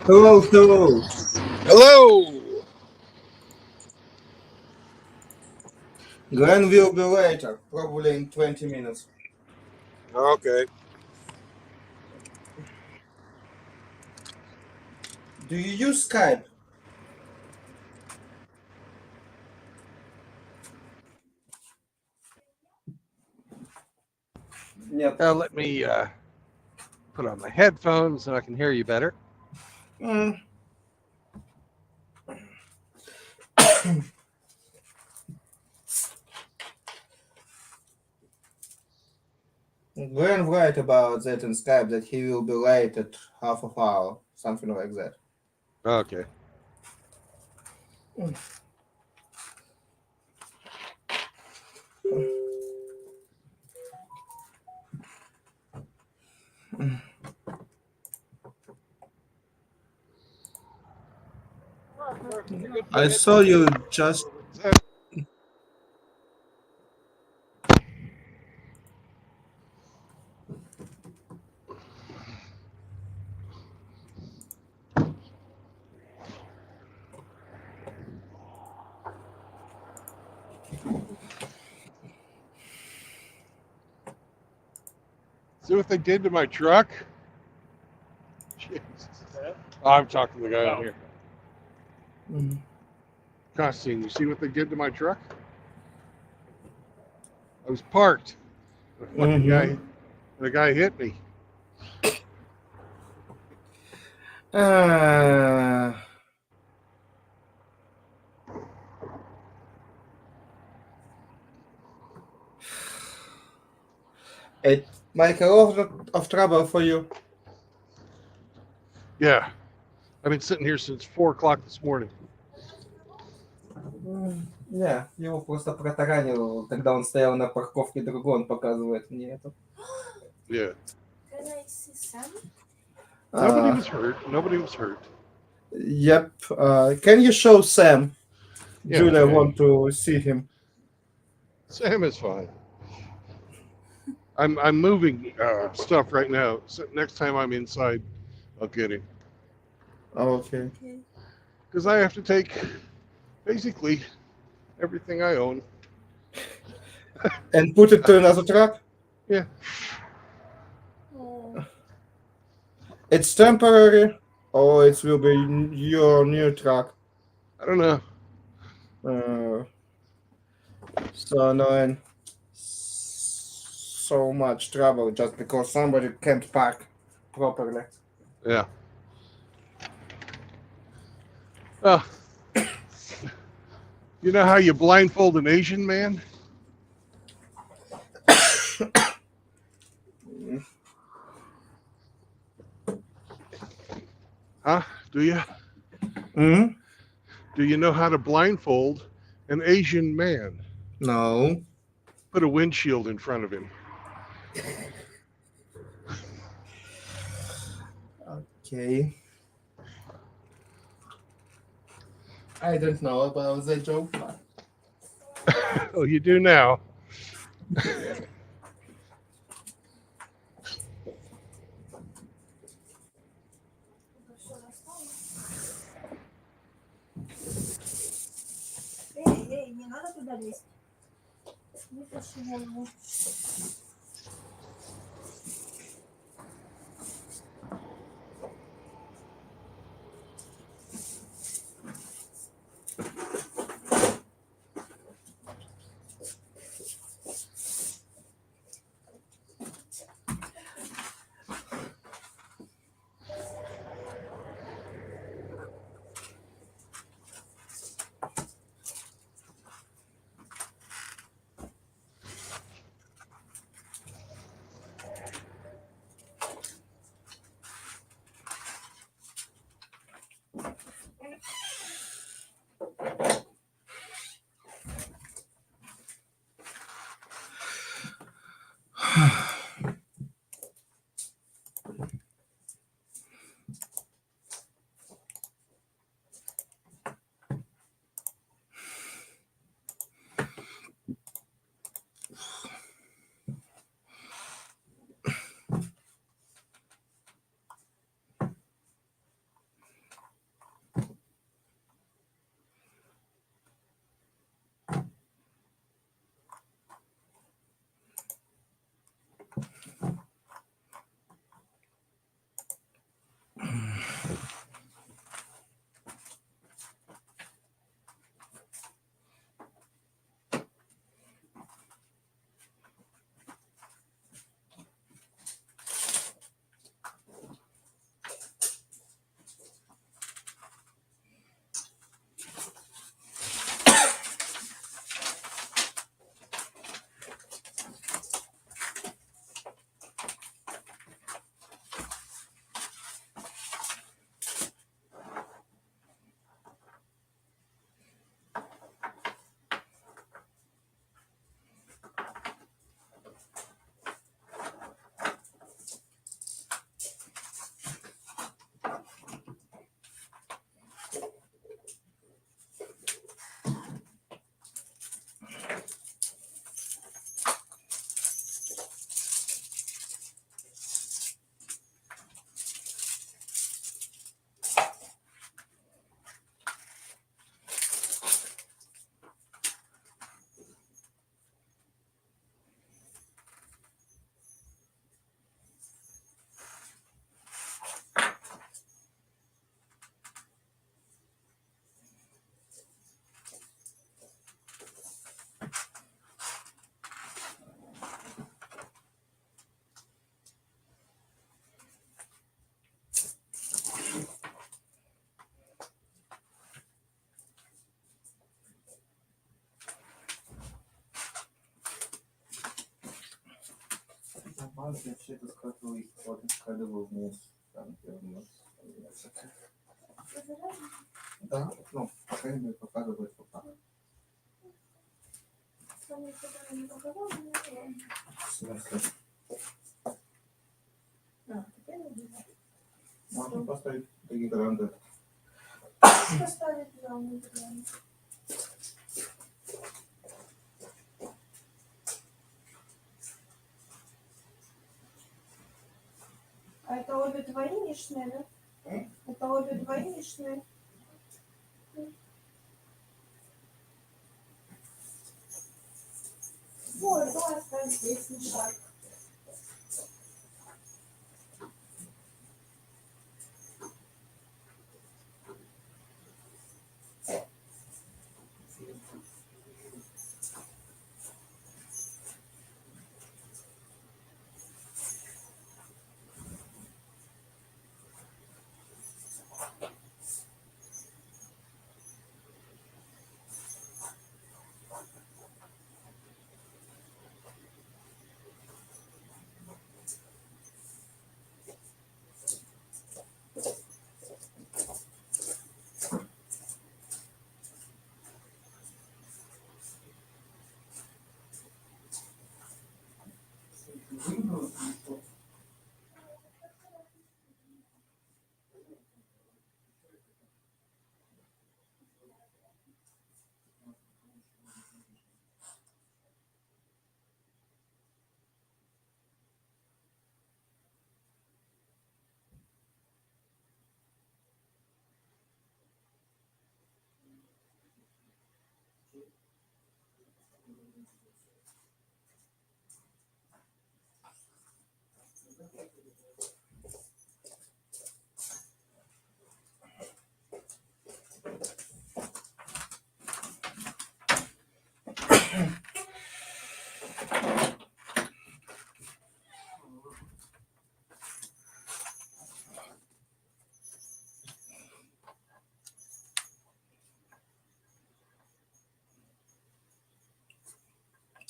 Hello, hello. Hello. Glenn will be later, probably in 20 minutes. Okay. Do you use Skype? Yep. Let me put on my headphones so I can hear you better. Mm. Glenn write about that in Skype that he will be late at half of hour, something like that. Okay. I saw you just. See what they did to my truck? Jesus. I'm talking to the guy on here. Mm. Constantine, you see what they did to my truck? I was parked. Mm-hmm. The guy hit me. Uh, it make a lot of trouble for you. Yeah. I've been sitting here since 4 o'clock this morning. Не, его просто протаранил, когда он стоял на парковке другой, он показывает мне это. Yeah. Can I see Sam? Nobody Uh, was hurt. Nobody was hurt. yep. Can you show Sam? Yeah. Julia want to see him. Sam is fine. I'm moving stuff right now. So next time I'm inside, I'll get him. Okay. Okay. Because I have to take basically everything I own. And put it to another truck? Yeah. Oh, It's temporary, or it will be your new truck. I don't know. Uh, so annoying. So much trouble just because somebody can't park properly. Yeah. Oh, you know how you blindfold an Asian man? Huh? Do you? Hmm? Do you know how to blindfold an Asian man? No. Put a windshield in front of him. Okay. I don't know about the joke. Oh, you do now. это все рассталось. Эй, не надо туда лезть. Выпущи голову. Вот я вообще-то складывал вниз. Там, где у нас да, ну, по крайней мере, показывает пока. Там никогда не показал, но ладно. В смысле? Теперь не видно. Можно поставить такие гранды. Поставить главный вариант. А это обе твои нишные, да? Это обе твои нишные? Ой, давай оставим здесь мешать.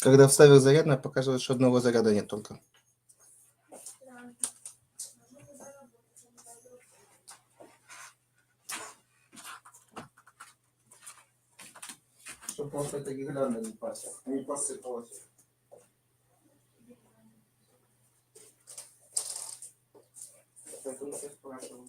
Когда вставил зарядное, показывает, что одного заряда нет только. Чтобы просто эта гирлянда не посыпалась. Это я спрашивал.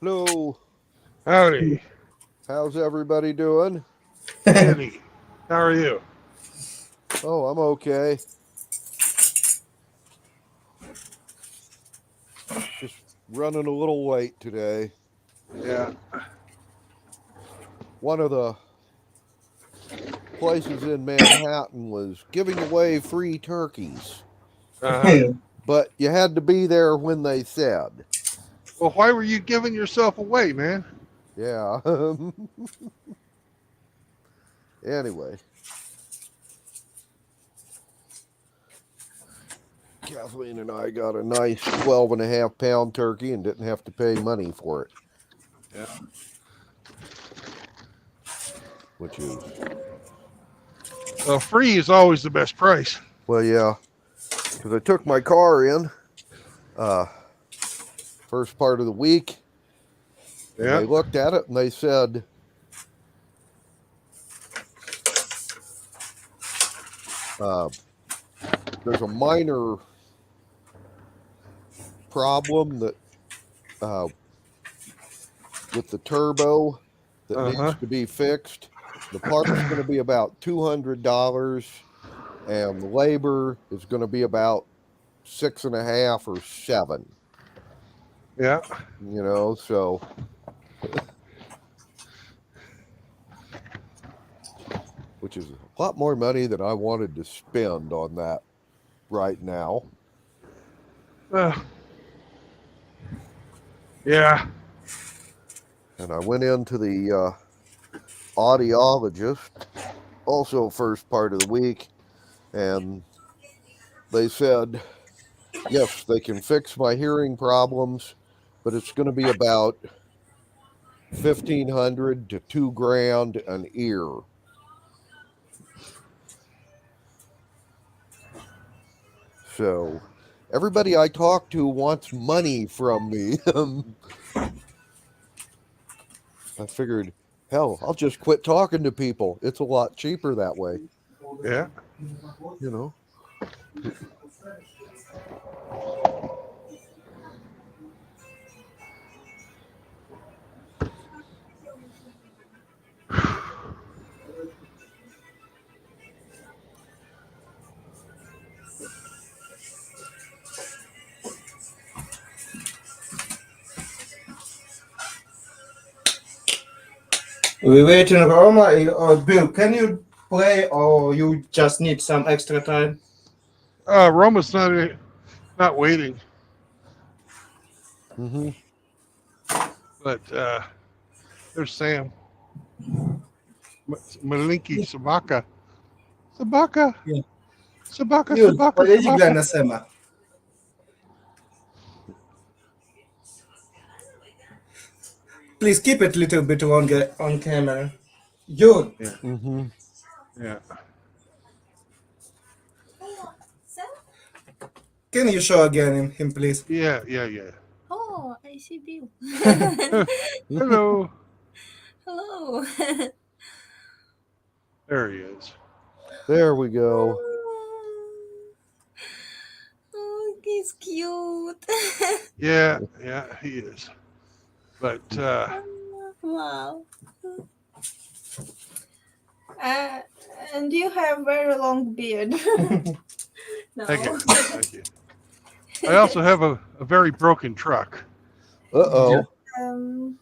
Hello. Howdy. How's everybody doing? Danny. How are you? Oh, I'm okay. running a little late today. Yeah. One of the places in Manhattan was giving away free turkeys, Uh-huh. but you had to be there when they said. Well, why were you giving yourself away, man? Yeah. Anyway. Kathleen and I got a nice 12.5-pound turkey and didn't have to pay money for it. Yeah. Which is, Well, free is always the best price. well, yeah. Because I took my car in first part of the week. And Yeah. they looked at it and they said, there's a minor problem that with the turbo that needs to be fixed. The part's going to be about $200, and the labor is going to be about $6.50 or $7. Yeah. You know, so which is a lot more money than I wanted to spend on that right now. Yeah. And I went into the audiologist, also first part of the week, and they said, yes, they can fix my hearing problems, but it's going to be about $1,500 to $2,000 an ear. So everybody I talk to wants money from me. I figured, hell, I'll just quit talking to people. It's a lot cheaper that way, Yeah. you know. We wait in Roma. Bill, can you play or you just need some extra time? Roma's not waiting, Mm-hmm. but there's Sam. Malinki Sabaka. Sabaka. Yeah. Sabaka. Юль, Sabaka. подойди, глянь Sabaka. на Сэма. Please keep it a little bit longer on camera. Юль, Yeah. Mm-hmm. Yeah. can you show again him, please? Yeah. Yeah. Yeah. Oh, I see Bill. Hello. Hello. There he is. There we go. Oh, he's cute. Yeah. Yeah. He is. But Wow. And you have very long beard. No. thank you. Thank you. I also have a very broken truck. Uh-oh. Um,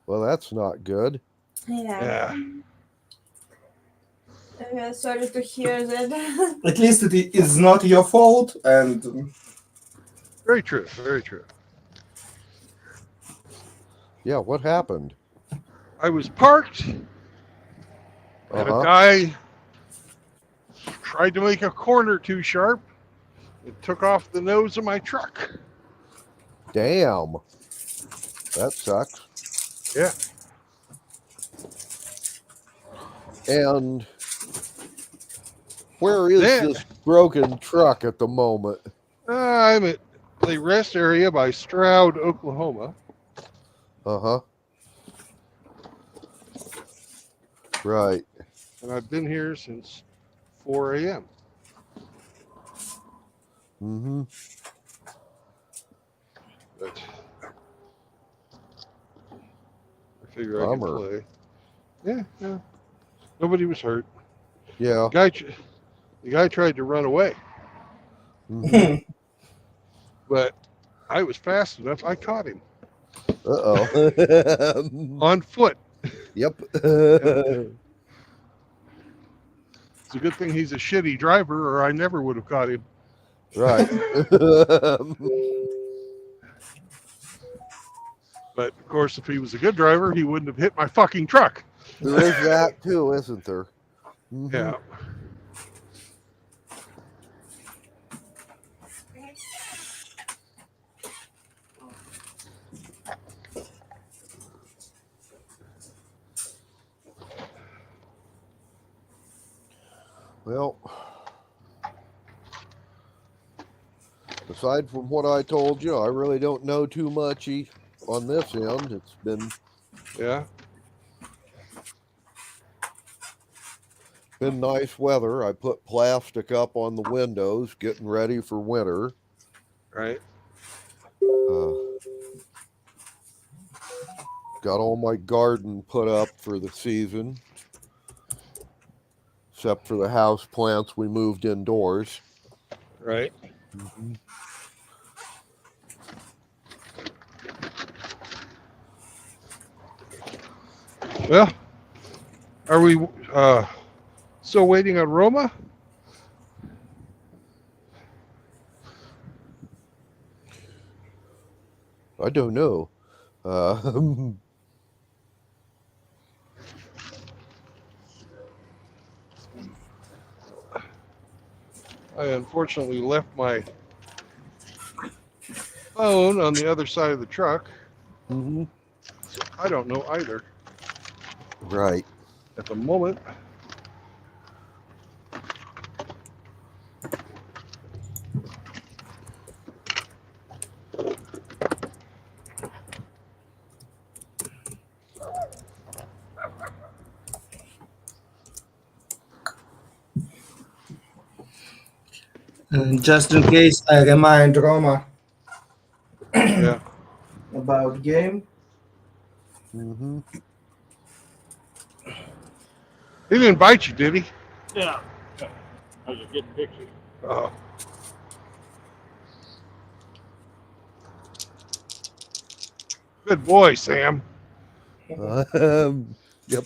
Well, that's not good. yeah. Sorry to hear that. At least it is not your fault, and Very true. Very true. Yeah, what happened? I was parked, and a Uh-huh. guy tried to make a corner too sharp. It took off the nose of my truck. Damn. That sucks. Yeah. And where is Then- this broken truck at the moment? I'm at the rest area by Stroud, Oklahoma. Uh-huh. Right. And I've been here since 4 a.m. Mm-hmm. But I figure I Bummer. can play. Yeah, yeah. Nobody was hurt. Yeah. The guy tried to run away, Mhm. but I was fast enough. I caught him Uh-oh. on foot. Yep. It's a good thing he's a shitty driver, or I never would have caught him. Right. But of course, if he was a good driver, he wouldn't have hit my fucking truck. There is that too, isn't there? Mhm. Yeah. Well, aside from what I told you, I really don't know too much on this end. It's Yeah. been nice weather. I put plastic up on the windows, getting ready for winter. Right. Got all my garden put up for the season, except for the house plants we moved indoors. Right. Well, are we still waiting on Roma? I don't know. I unfortunately left my phone on the other side of the truck. Mhm. So I don't know either Right. at the moment. Just in case, I remind Roma Yeah. about game. Mm-hmm. He didn't bite you, did he? Yeah. I was just getting pictures. Oh. Good boy, Sam. Yep.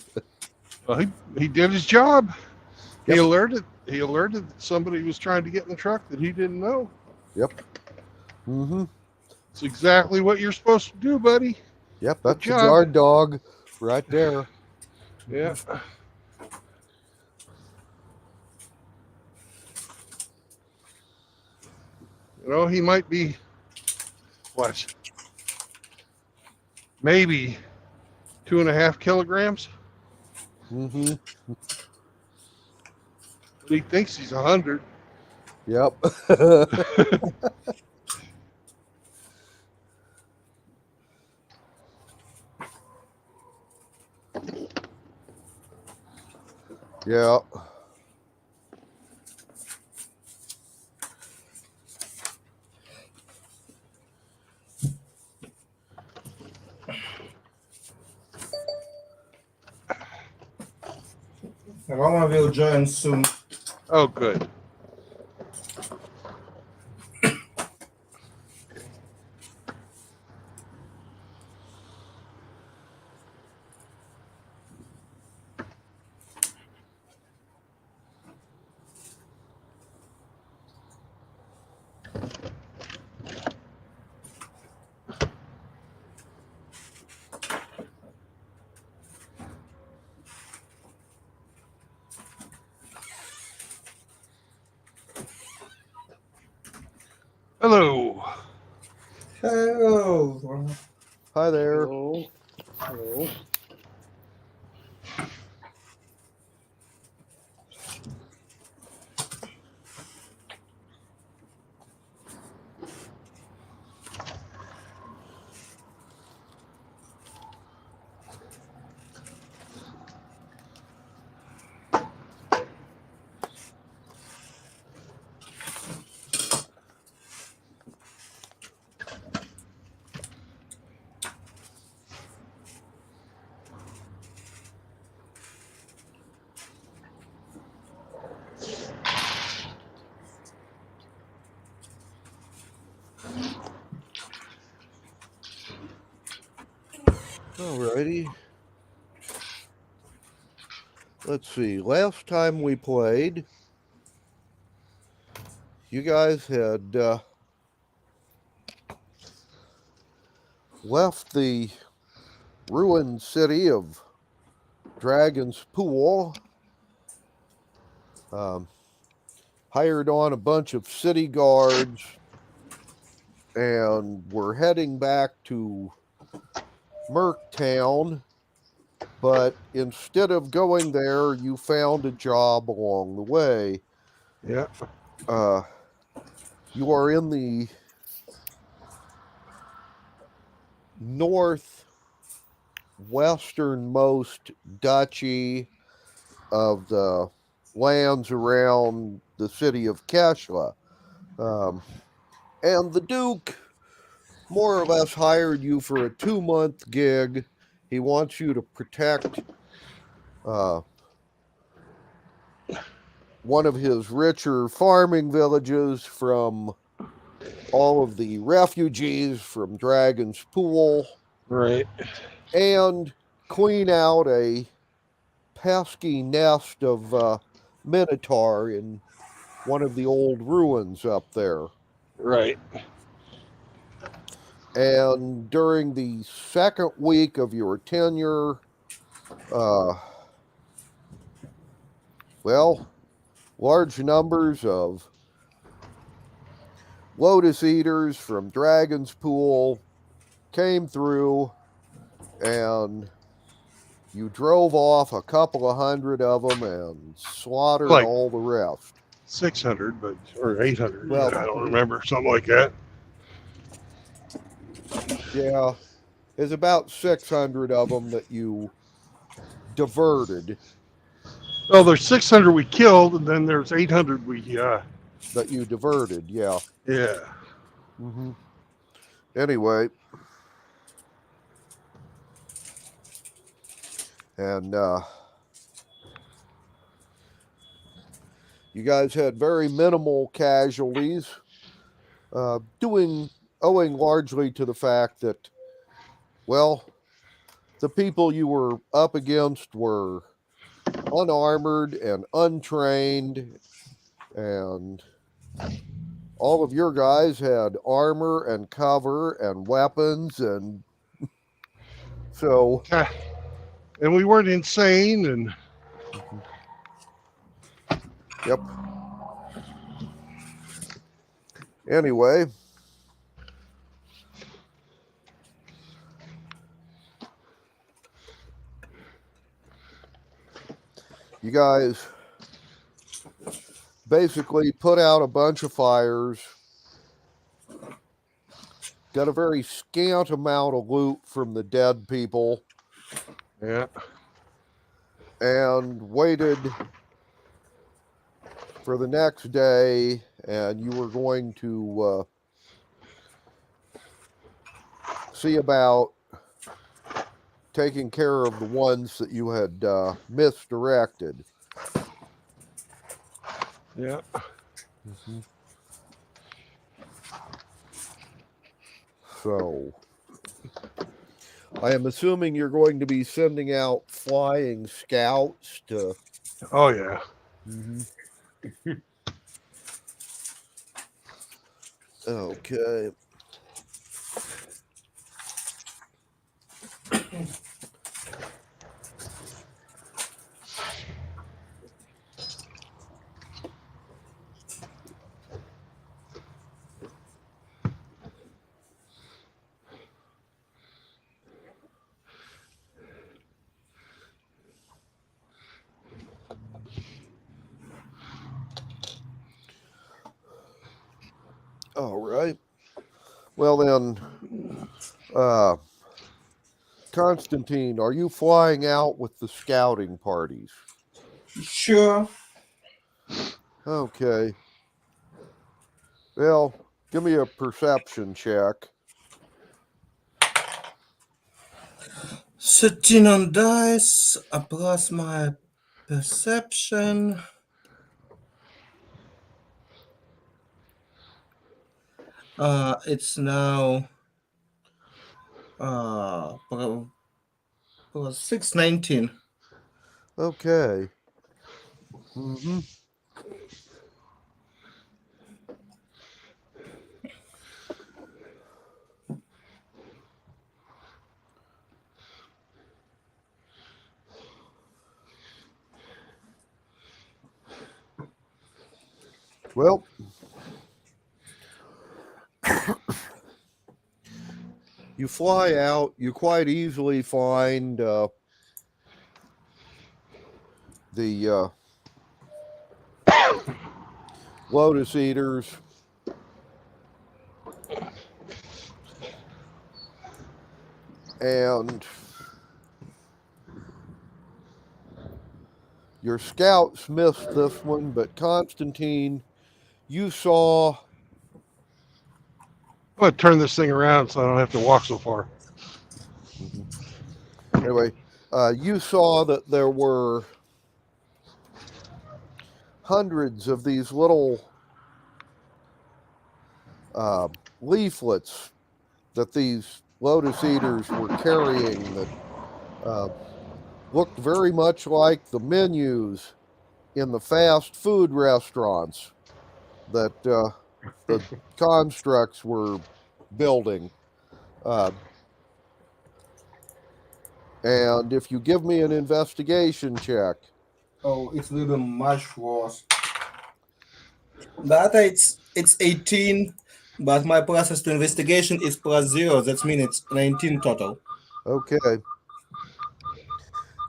Well, he did his job. He Yep. alerted that somebody was trying to get in the truck that he didn't know. Yep. Mm-hmm. It's exactly what you're supposed to do, buddy. Yep. That's the job. guard dog right there. Yeah. You know, he might be, what, maybe 2.5 kilograms. Mm-hmm. But he thinks he's 100. Yep. Yeah. Roma will join soon. Oh, good. Hello. Hello. Hi there. Hello. Hello. Alrighty. Let's see. Last time we played, you guys had left the ruined city of Dragon's Pool, hired on a bunch of city guards, and were heading back to Merktown. But instead of going there, you found a job along the way. Yeah. You are in the northwesternmost duchy of the lands around the city of Keshla. And the Duke more or less hired you for a 2-month gig. He wants you to protect one of his richer farming villages from all of the refugees from Dragon's Pool, Right. and clean out a pesky nest of minotaur in one of the old ruins up there. Right. And during the second week of your tenure, large numbers of Lotus Eaters from Dragon's Pool came through, and you drove off a couple of hundred of them and slaughtered Like- all the rest. 600, but or 800. Well- I don't remember. Something like that. Yeah, there's about 600 of them that you diverted, Well, there's 600 we killed, and then there's 800 we. Yeah. yeah. Mm-hmm. Anyway, and you guys had very minimal casualties, owing largely to the fact that, well, the people you were up against were unarmored and untrained, and all of your guys had armor and cover and weapons, and so And we weren't insane, and yep. Anyway, you guys basically put out a bunch of fires, got a very scant amount of loot from the dead people, yeah. and waited for the next day, and you were going to see about taking care of the ones that you had misdirected. Yeah. So, I am assuming you're going to be sending out flying scouts to. Oh yeah. Okay. All right. Well then, Constantine, are you flying out with the scouting parties? Sure. Okay. Well, give me a perception check. 13 on dice, plus my perception. It's now It was 619. Okay. Mm-hmm. Well, you fly out, you quite easily find the lotus eaters. And your scouts missed this one, but Constantine, you saw. I'm gonna turn this thing around so I don't have to walk so far. Anyway, you saw that there were hundreds of these little leaflets that these lotus eaters were carrying that looked very much like the menus in the fast food restaurants that the constructs were building. And if you give me an investigation check. Oh, it will be much worse. That it's 18, but my process to investigation is +0. That means it's 19 total. Okay.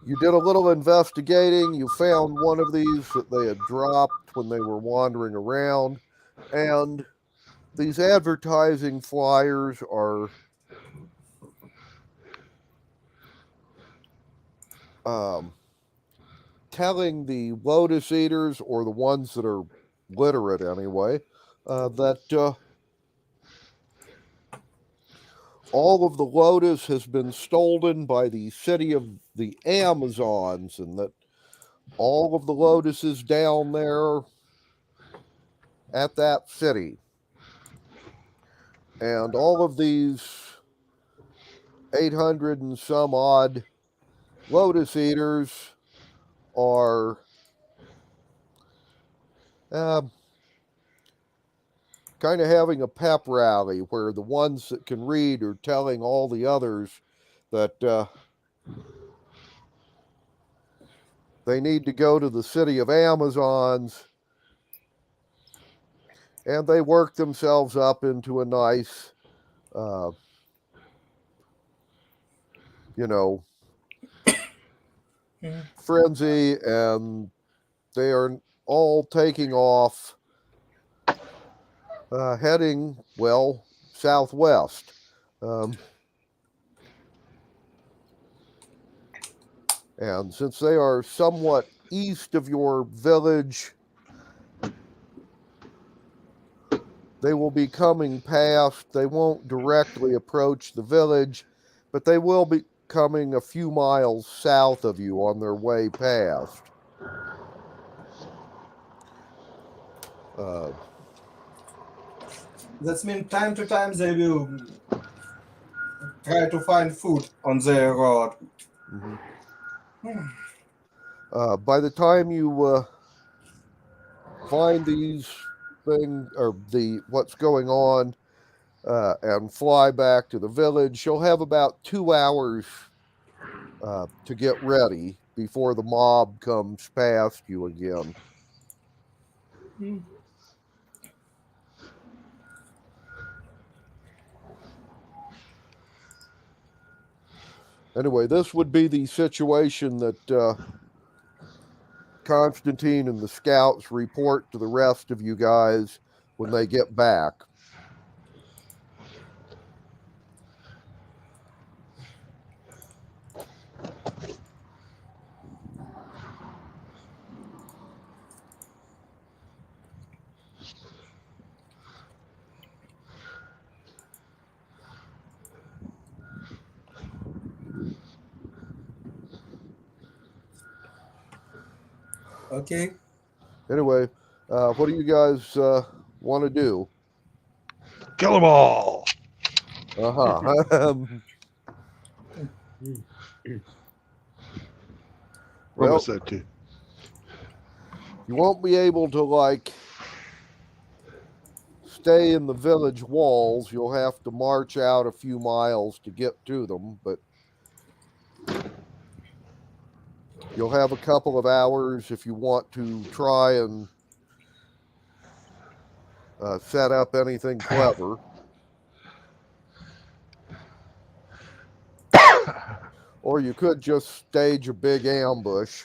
You did a little investigating. You found one of these that they had dropped when they were wandering around. And these advertising flyers are telling the lotus eaters, or the ones that are literate anyway, that all of the lotus has been stolen by the city of the Amazons, and that all of the lotuses down there at that city, and all of these 800 and some odd lotus eaters are kind of having a pep rally where the ones that can read are telling all the others that they need to go to the city of Amazons, and they work themselves up into a nice, frenzy, and they are all taking off, heading, well, southwest. And since they are somewhat east of your village, they will be coming past. They won't directly approach the village, but they will be coming a few miles south of you on their way past. That means time to time they will try to find food on their road. By the time you find these things, or what's going on, and fly back to the village, you'll have about 2 hours to get ready before the mob comes past you again. Anyway, this would be the situation that Constantine and the scouts report to the rest of you guys when they get back. Okay. Anyway, what do you guys want to do? Kill them all. What Well, was that too? you won't be able to like stay in the village walls. You'll have to march out a few miles to get to them, but you'll have a couple of hours if you want to try and set up anything clever. Or you could just stage a big ambush.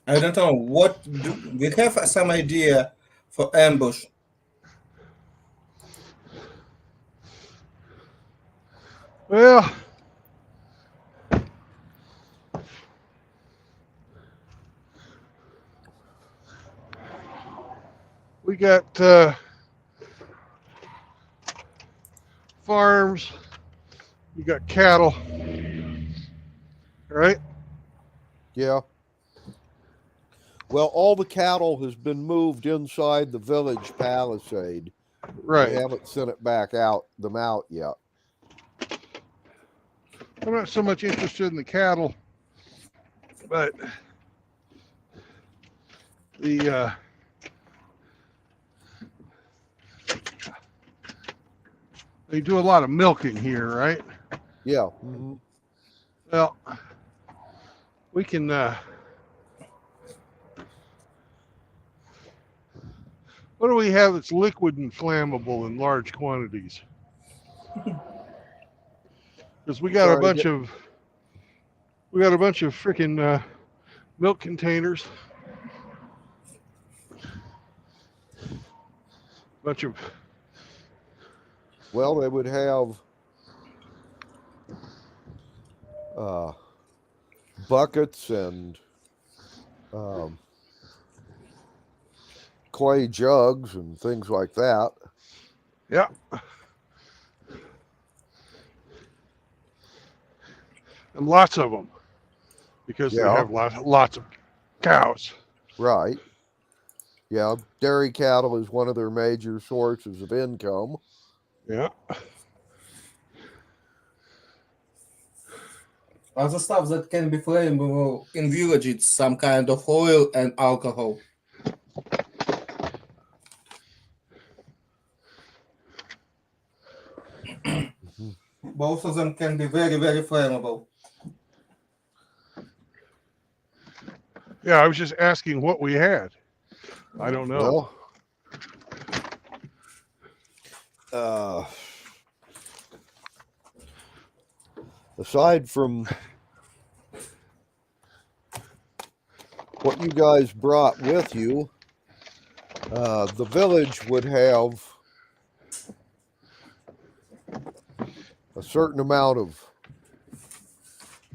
I don't know. What do we have some idea for ambush? Well, we got farms. You got cattle, right? Yeah. Well, all the cattle has been moved inside the village palisade. Right. They haven't sent it back out yet. I'm not so much interested in the cattle, but the they do a lot of milking here, right? Yeah. Well, we can what do we have that's liquid and flammable in large quantities? Because we got a bunch of freaking milk containers, bunch of Well, they would have buckets and clay jugs and things like that. yeah. And lots of them, because we Yeah. have lots of cows. Right. Yeah, dairy cattle is one of their major sources of income. Yeah. Other stuff that can be flammable in village, it's some kind of oil and alcohol. Both of them can be very, very flammable. Yeah, I was just asking what we had. I don't know. Well, aside from what you guys brought with you, the village would have a certain amount of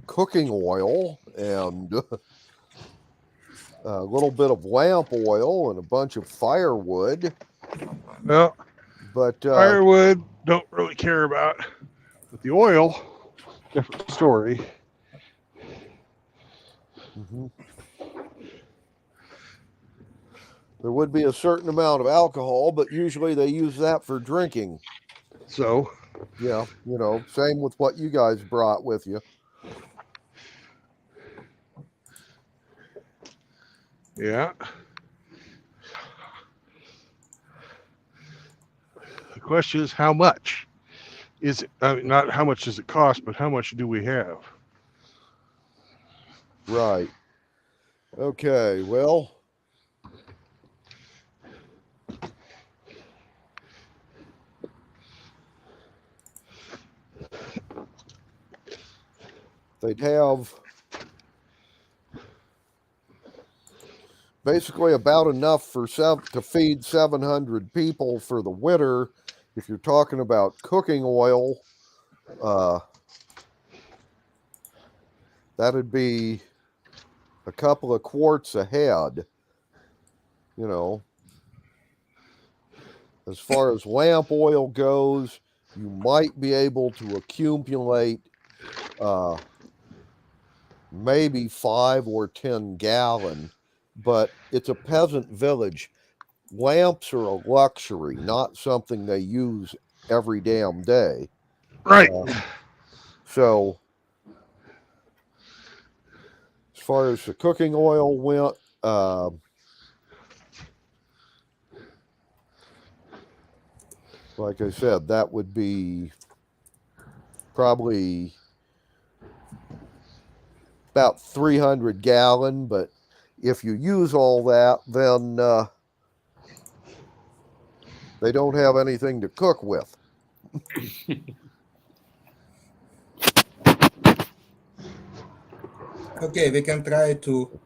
cooking oil and a little bit of lamp oil and a bunch of firewood. Well, But firewood, don't really care about. But the oil, different story. there would be a certain amount of alcohol, but usually they use that for drinking. So, Yeah, same with what you guys brought with you. yeah. The question is, how much is it? I mean, not how much does it cost, but how much do we have? Right. Okay, well, they'd have basically about enough to feed 700 people for the winter. If you're talking about cooking oil, that'd be a couple of quarts a head. As far as lamp oil goes, you might be able to accumulate maybe 5 or 10 gallon, but it's a peasant village. Lamps are a luxury, not something they use every damn day. Right. So, as far as the cooking oil went, like I said, that would be probably about 300 gallon, but if you use all that, then they don't have anything to cook with. Okay, we can try to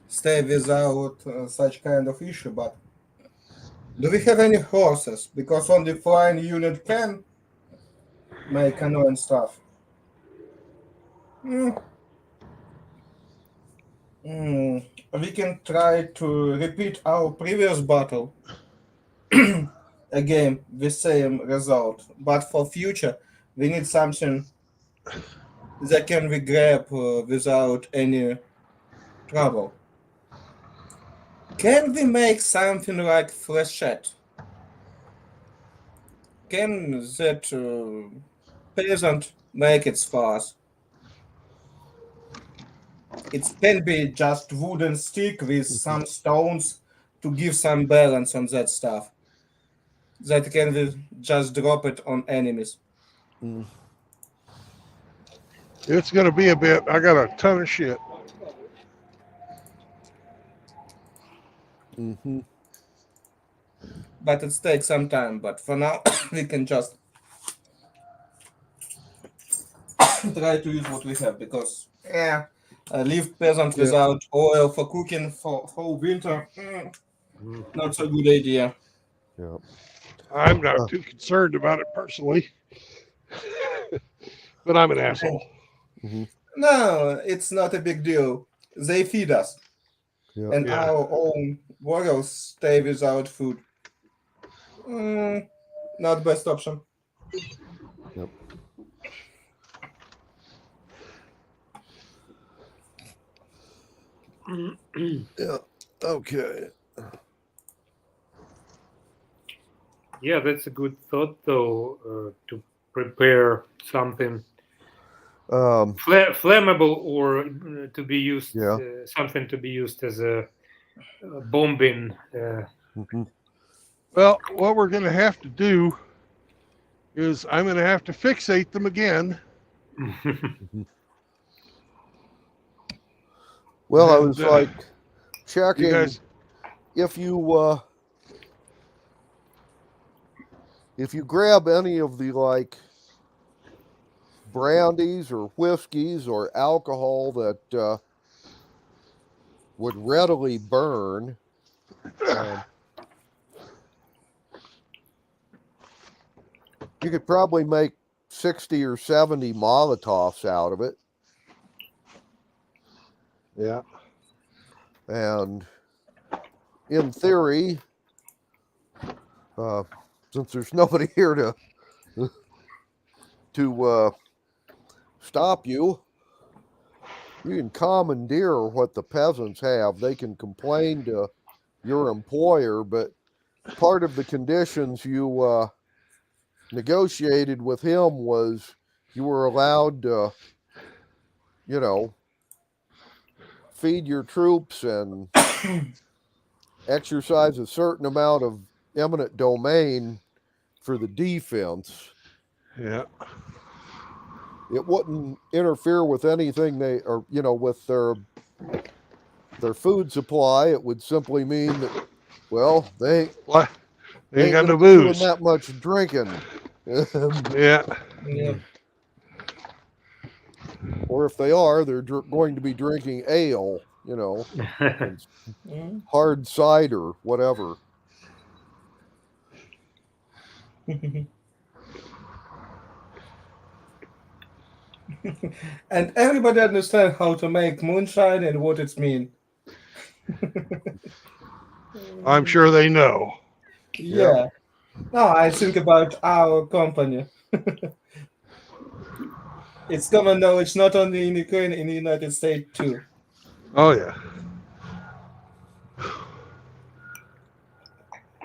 stay without such kind of issue, but do we have any horses? Because only flying unit can make annoying stuff. We can try to repeat our previous battle again with same result, but for future we need something that can we grab without any trouble. Can we make something like flechette? Can that peasant make it for us? It can be just wooden stick with some stones to give some balance on that stuff. That can we just drop it on enemies. It's going to be a bit. I got a ton of shit. Mm-hmm. But it takes some time. But for now, we can just try to use what we have because, leave peasant without oil for cooking for whole winter, not so good idea. Yeah. I'm not too concerned about it personally, but I'm an asshole. Mm-hmm. No, it's not a big deal. They feed us. Yeah. And our own warriors stay without food. Not best option. Yep. Yeah. Okay. Yeah, that's a good thought, though, to prepare something flammable or to be used, something to be used as a bombing. Mm-hmm. Well, what we're going to have to do is I'm going to have to fixate them again. Well, I was like checking if you grab any of the like brandies or whiskeys or alcohol that would readily burn, you could probably make 60 or 70 Molotovs out of it. Yeah. And in theory, since there's nobody here to stop you, you can commandeer what the peasants have. They can complain to your employer, but part of the conditions you negotiated with him was you were allowed to, feed your troops and exercise a certain amount of eminent domain for the defense. Yeah. It wouldn't interfere with anything with their food supply. It would simply mean that, well, they ain't got no doing booze. that much drinking. Yeah. Or if they are, they're going to be drinking ale, hard cider, whatever. And everybody understands how to make moonshine and what it means. I'm sure they know. Yeah. No, I think about our company. It's common knowledge not only in Ukraine, in the United States too. Oh yeah.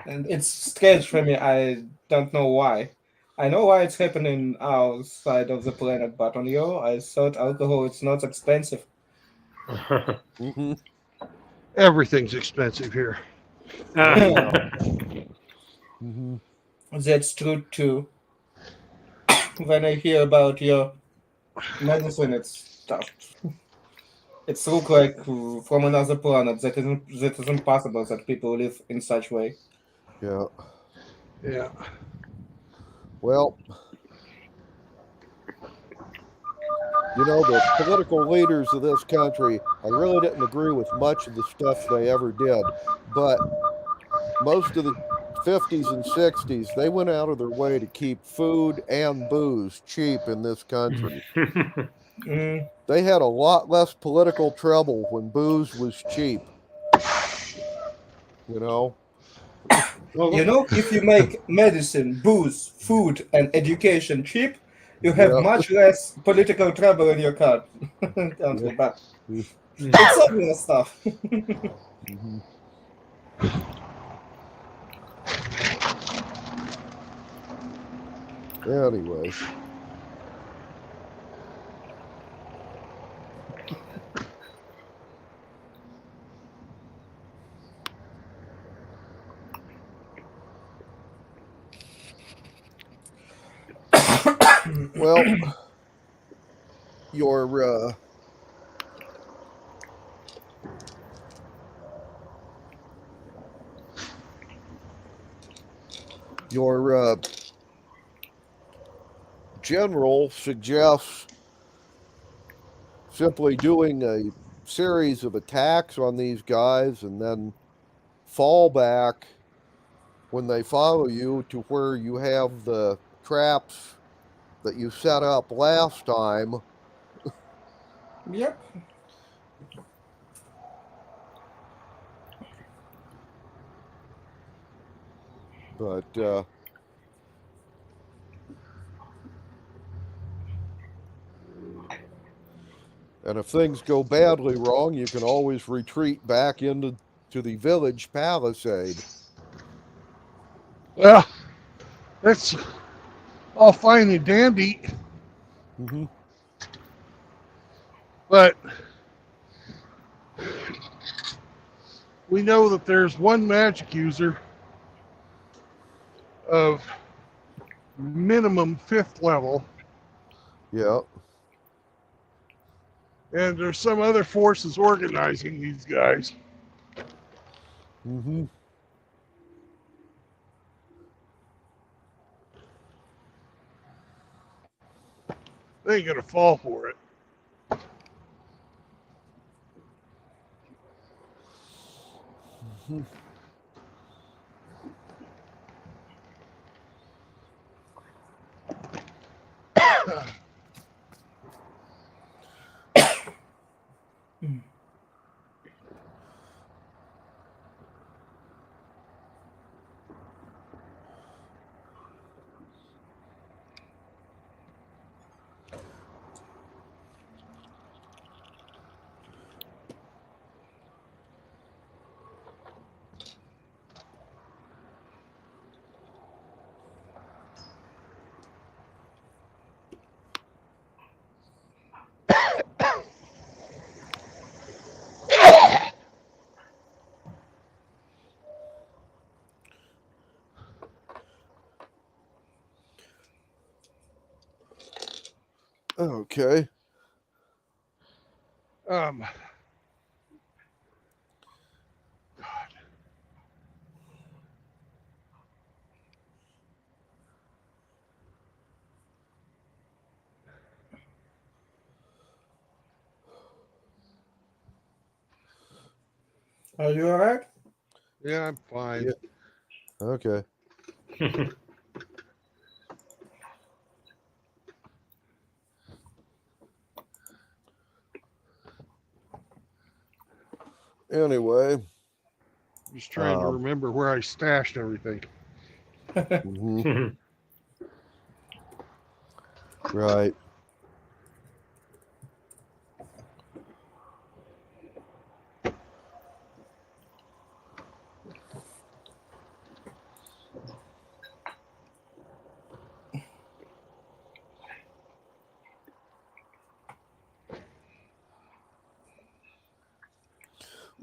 And it's strange for me. I don't know why. I know why it's happening outside of the planet, but on Earth, I thought alcohol is not expensive. Hmm. Everything's expensive here. Hmm. That's true too. When I hear about your medicine, it's tough. It's look like from another planet. That is impossible that people live in such way. Yeah. Yeah. Well, you know, the political leaders of this country, I really didn't agree with much of the stuff they ever did, but most of the 50s and 60s, they went out of their way to keep food and booze cheap in this country. Mm. They had a lot less political trouble when booze was cheap, you know? You know, if you make medicine, booze, food, and education cheap, you have Yeah. much less political trouble in your country. But it's obvious stuff. Mhm. Anyway. Well, your general suggests simply doing a series of attacks on these guys and then fall back when they follow you to where you have the traps that you set up last time. Yep. But and if things go badly wrong, you can always retreat back into the village palisade. Well, that's all fine and dandy, Hmm. but we know that there's one magic user of minimum 5th level, Yeah. and there's some other forces organizing these guys. Hmm. They ain't gonna fall for it. Hmm. Okay. God. Are you alright? Yeah, I'm fine. Yeah. Okay. Anyway. Just trying to remember where I stashed everything. Mhm. Right.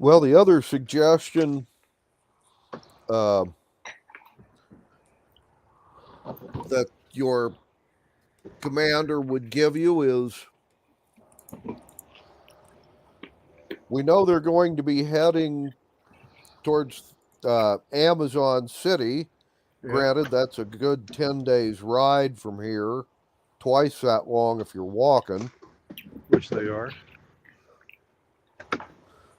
Well, the other suggestion that your commander would give you is, we know they're going to be heading towards Amazon City. Yeah. Granted, that's a good 10 days ride from here, twice that long if you're walking. Which they are.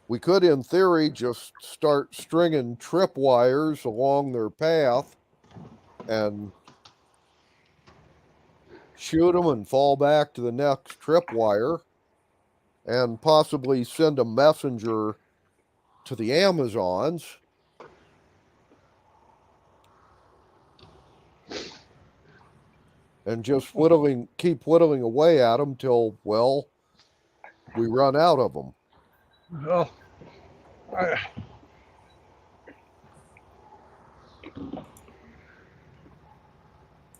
We could, in theory, just start stringing tripwires along their path and shoot them and fall back to the next tripwire and possibly send a messenger to the Amazons. And just keep whittling away at them till, well, we run out of them. Well,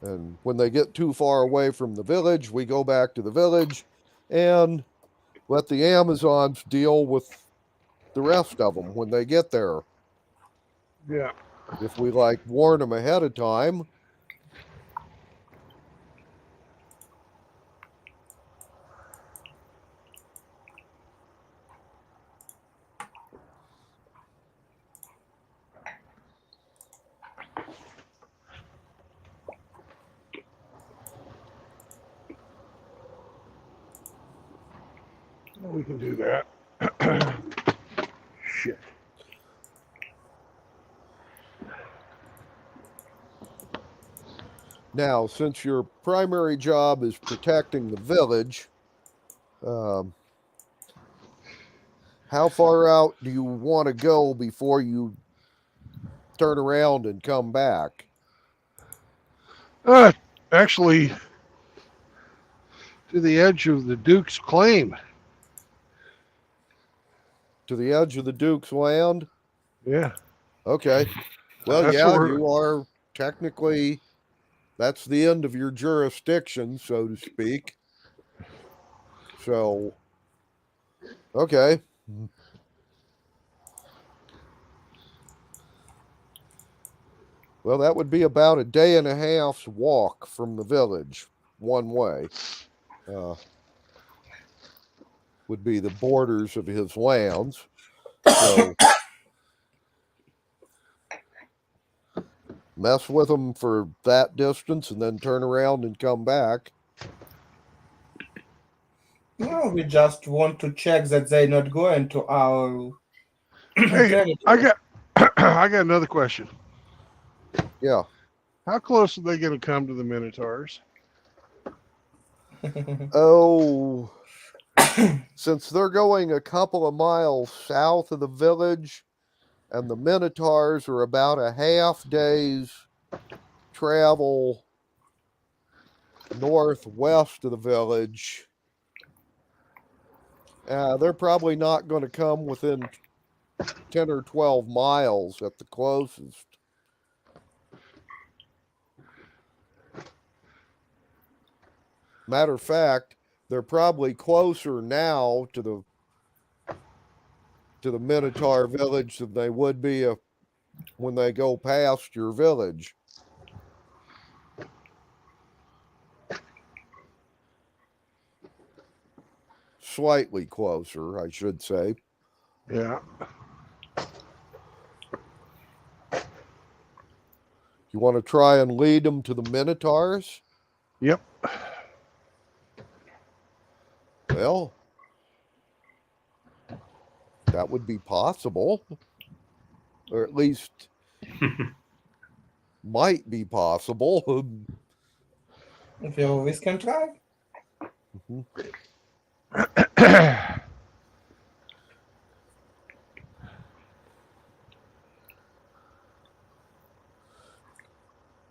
And when they get too far away from the village, we go back to the village and let the Amazons deal with the rest of them when they get there. yeah. If we warn them ahead of time. We can do that. Shit. Now, since your primary job is protecting the village, how far out do you want to go before you turn around and come back? Actually, to the edge of the Duke's claim. To the edge of the Duke's land? Yeah. Okay. Well, That's yeah, where- you are technically, that's the end of your jurisdiction, so to speak. So, okay. Well, that would be about a day and a half's walk from the village, one way. Would be the borders of his lands. So, mess with them for that distance and then turn around and come back. No, we just want to check that they're not going to our Hey, territory. I got another question. Yeah. How close are they going to come to the Minotaurs? Oh, since they're going a couple of miles south of the village and the Minotaurs are about a half day's travel northwest of the village, they're probably not going to come within 10 or 12 miles at the closest. Matter of fact, they're probably closer now to the Minotaur village than they would be when they go past your village. Slightly closer, I should say. Yeah. You want to try and lead them to the Minotaurs? Yep. Well, that would be possible. Or at least might be possible. If you always can try.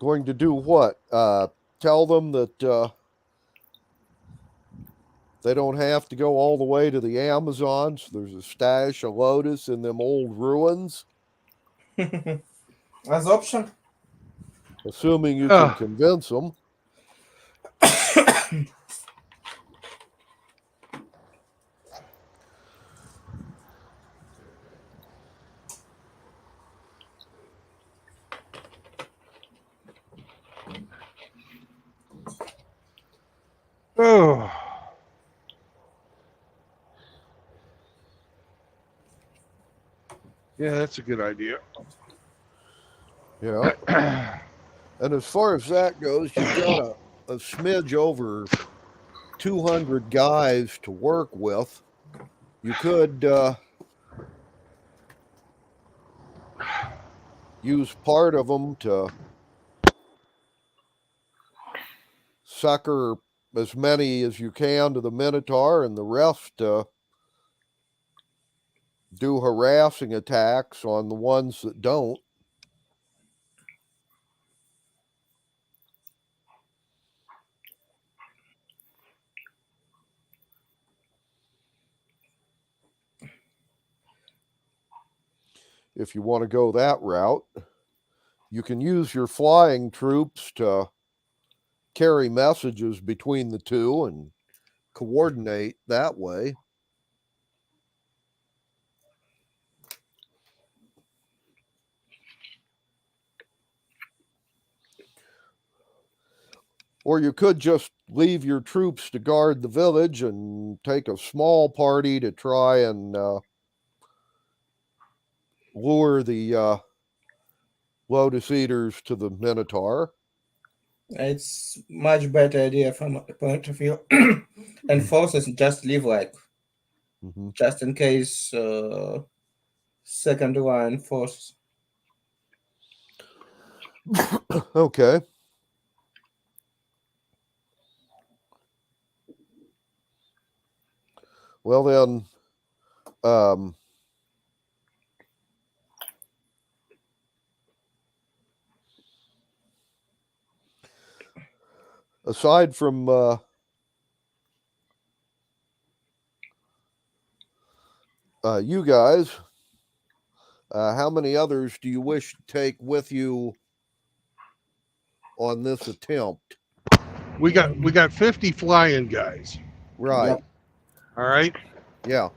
Going to do what? Tell them that they don't have to go all the way to the Amazons. There's a stash of Lotus in them old ruins. As option. Assuming you can convince them. Oh. Yeah, that's a good idea. Yeah. And as far as that goes, you've got a smidge over 200 guys to work with. You could use part of them to sucker as many as you can to the Minotaur, and the rest do harassing attacks on the ones that don't. If you want to go that route, you can use your flying troops to carry messages between the two and coordinate that way. Or you could just leave your troops to guard the village and take a small party to try and lure the Lotus Eaters to the Minotaur. It's much better idea from my point of view. And forces just leave like just in case second line forces. Okay. Well then, aside from you guys, how many others do you wish to take with you on this attempt? We got 50 flying guys. Right. Yep. All right. Yeah.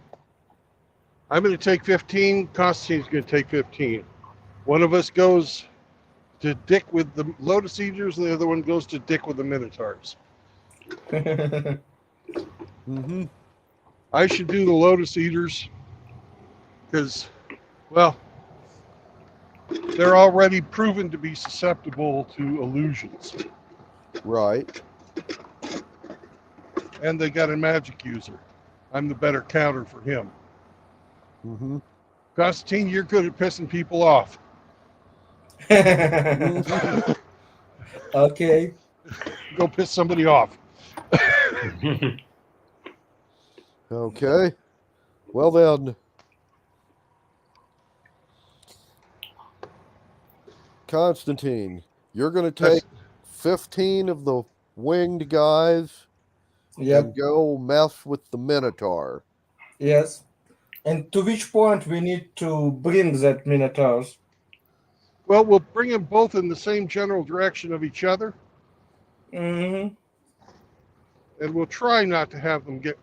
I'm going to take 15. Constantine's going to take 15. One of us goes to dick with the Lotus Eaters, and the other one goes to dick with the Minotaurs. Mm-hmm. I should do the Lotus Eaters because, well, they're already proven to be susceptible to illusions. Right. And they got a magic user. I'm the better counter for him. Mm-hmm. Constantine, you're good at pissing people off. Okay. Go piss somebody off. Okay. Well then, Constantine, you're going to take 15 of the winged guys Yep. and go mess with the Minotaur. Yes. And to which point we need to bring that Minotaurs? Well, we'll bring them both in the same general direction of each other, Mm-hmm. and we'll try not to have them get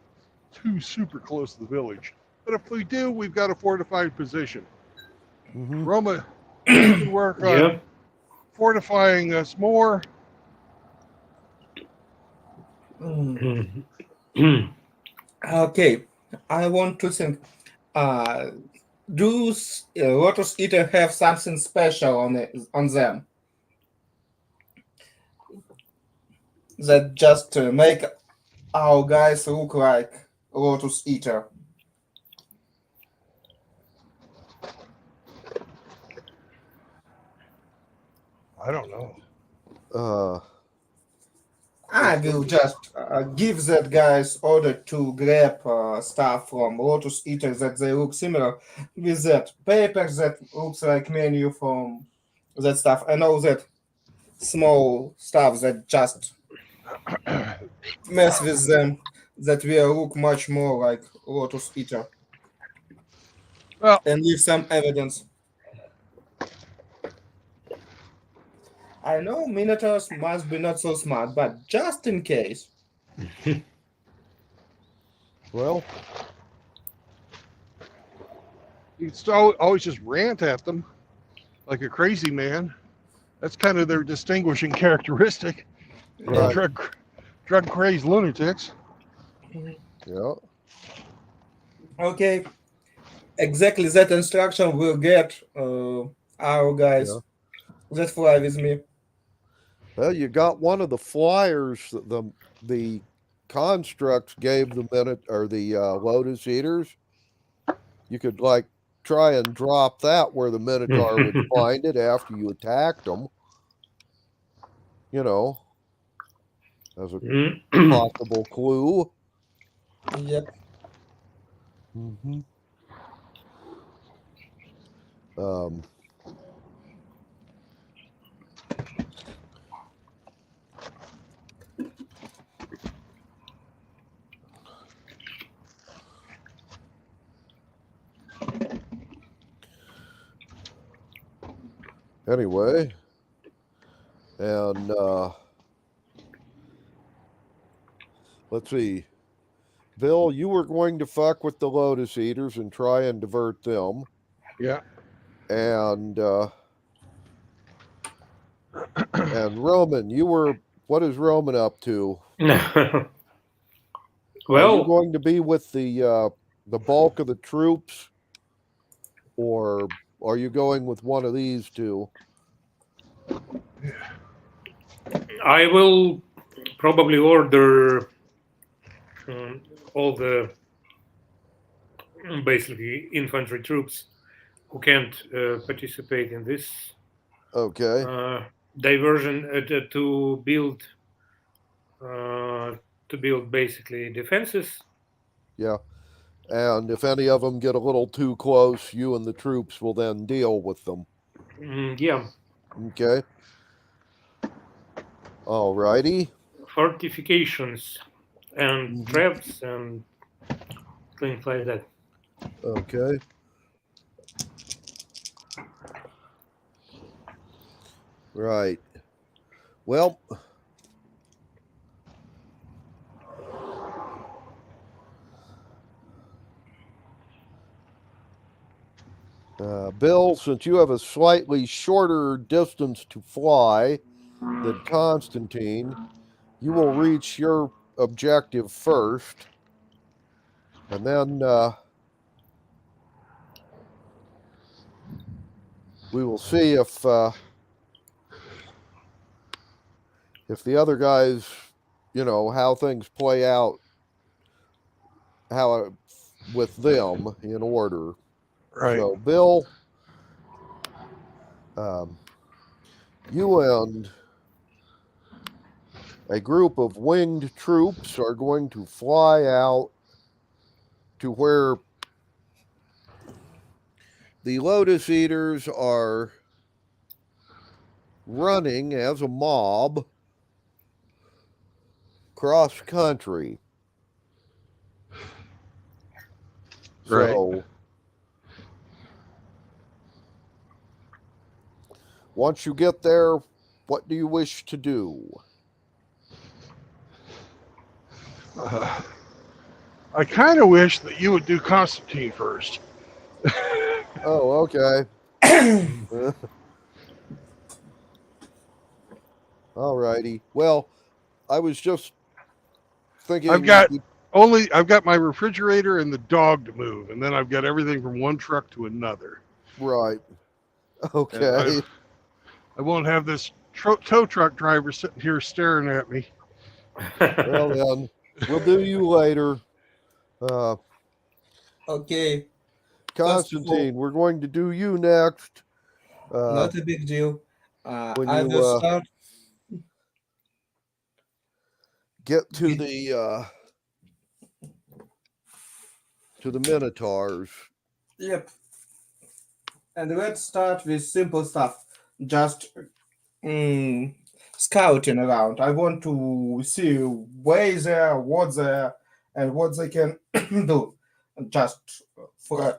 too super close to the village. But if we do, we've got a fortified position. Mm-hmm. Roma, you can work on Yep. fortifying us more. Okay. I want to think. Do Lotus Eater have something special on them that just make our guys look like Lotus Eater? I don't know. I will just give that guys order to grab stuff from Lotus Eater that they look similar with that paper that looks like menu from that stuff. I know that small stuff that just mess with them that will look much more like Lotus Eater. Well, and leave some evidence. I know Minotaurs must be not so smart, but just in case. Well, you can always just rant at them like a crazy man. That's kind of their distinguishing characteristic. Right. drug crazed lunatics. Yeah. Okay. Exactly that instruction will get our guys Yeah. that fly with me. Well, you got one of the flyers that the constructs gave the minute or the Lotus Eaters. You could like try and drop that where the Minotaur would find it after you attacked them. You know, as a possible clue. Yep. Mm-hmm. Um, anyway, and let's see. Bill, you were going to fuck with the Lotus Eaters and try and divert them. Yeah. And Roman, what is Roman up to? Are you Well, going to be with the bulk of the troops, or are you going with one of these two? I will probably order all the basically infantry troops who can't participate in this Okay. diversion to build basically defenses. Yeah. And if any of them get a little too close, you and the troops will then deal with them. Yeah. Okay. All righty. Fortifications and traps and things like that. Okay. Right. Well, Bill, since you have a slightly shorter distance to fly than Constantine, you will reach your objective first. And then we will see if the other guys, how things play out, with them in order. Right. So, Bill, you and a group of winged troops are going to fly out to where the Lotus Eaters are running as a mob cross country. Right. So, once you get there, what do you wish to do? I kind of wish that you would do Constantine first. Oh, okay. All righty. Well, I was just thinking. I've got my refrigerator and the dog to move, and then I've got everything from one truck to another. Right. Okay. I won't have this tow truck driver sitting here staring at me. Well, then, we'll do you later. Okay. Constantine, we're going to do you next. Not a big deal. When I you will start. get to the Minotaurs. Yep. And let's start with simple stuff. Just scouting around. I want to see where there, what's there, and what they can do. Just fly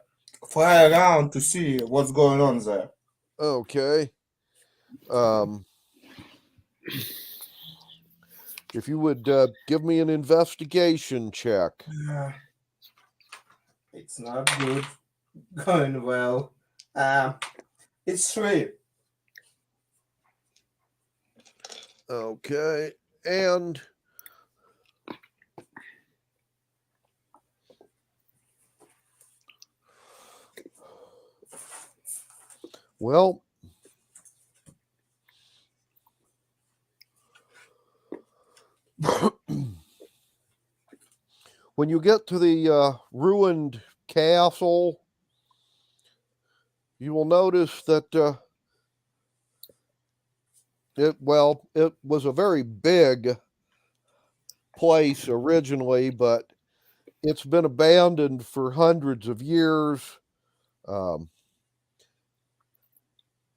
around to see what's going on there. Okay. If you would give me an investigation check. It's not good. Going well. It's 3. Okay. And Well, when you get to the ruined castle, you will notice that it was a very big place originally, but it's been abandoned for hundreds of years.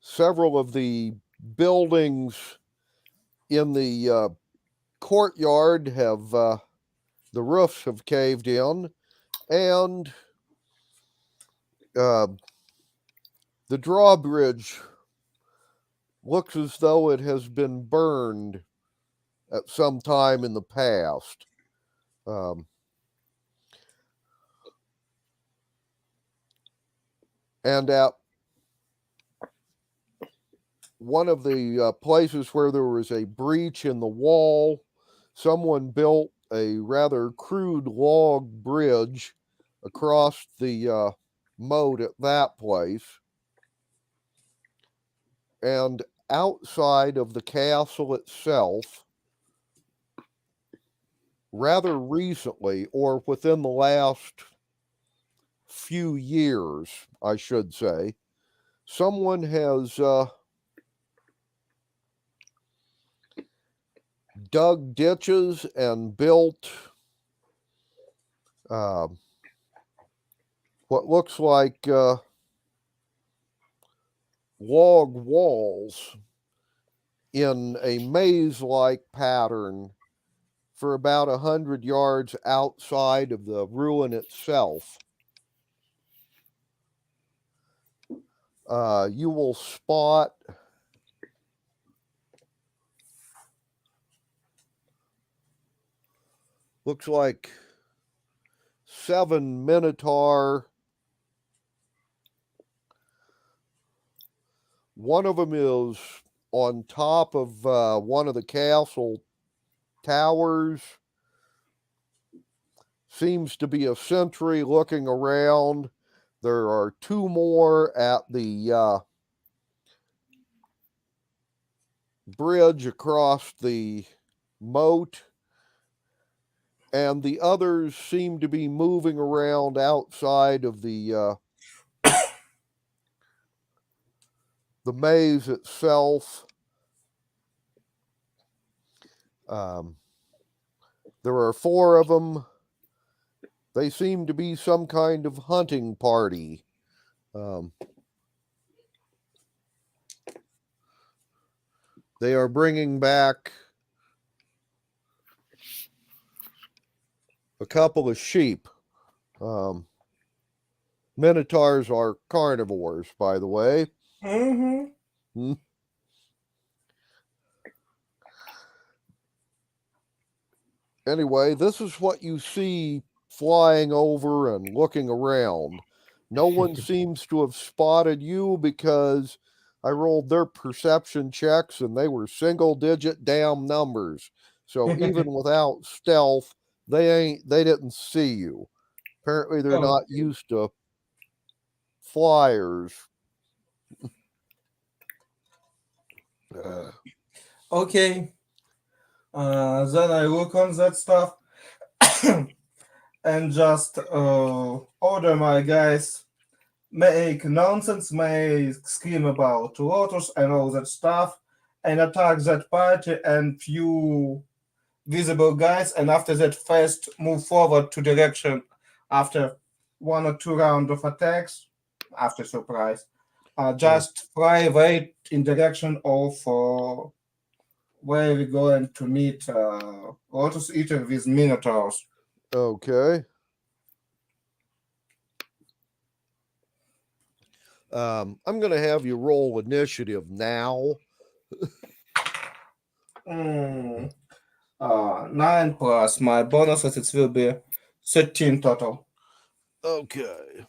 Several of the buildings in the courtyard have the roofs have caved in, and the drawbridge looks as though it has been burned at some time in the past. And at one of the places where there was a breach in the wall, someone built a rather crude log bridge across the moat at that place. And outside of the castle itself, rather recently, or within the last few years, I should say, someone has dug ditches and built what looks like log walls in a maze-like pattern for about 100 yards outside of the ruin itself. You will spot looks like 7 Minotaur. One of them is on top of one of the castle towers. Seems to be a sentry looking around. There are 2 more at the bridge across the moat. And the others seem to be moving around outside of the maze itself. There are 4 of them. They seem to be some kind of hunting party. They are bringing back a couple of sheep. Minotaurs are carnivores, by the way. Mm-hmm. Anyway, this is what you see flying over and looking around. No one seems to have spotted you because I rolled their perception checks and they were single-digit damn numbers. So even without stealth, they didn't see you. Apparently they're not used to flyers. Okay. Then I look on that stuff and just order my guys make nonsense, make scream about Lotus and all that stuff, and attack that party and few visible guys, and after that first move forward to direction after 1 or 2 rounds of attacks after surprise. Just fly right in direction of where we're going to meet Lotus Eater with Minotaurs. Okay. I'm going to have you roll initiative now. 9 plus my bonuses, it will be 13 total. Okay.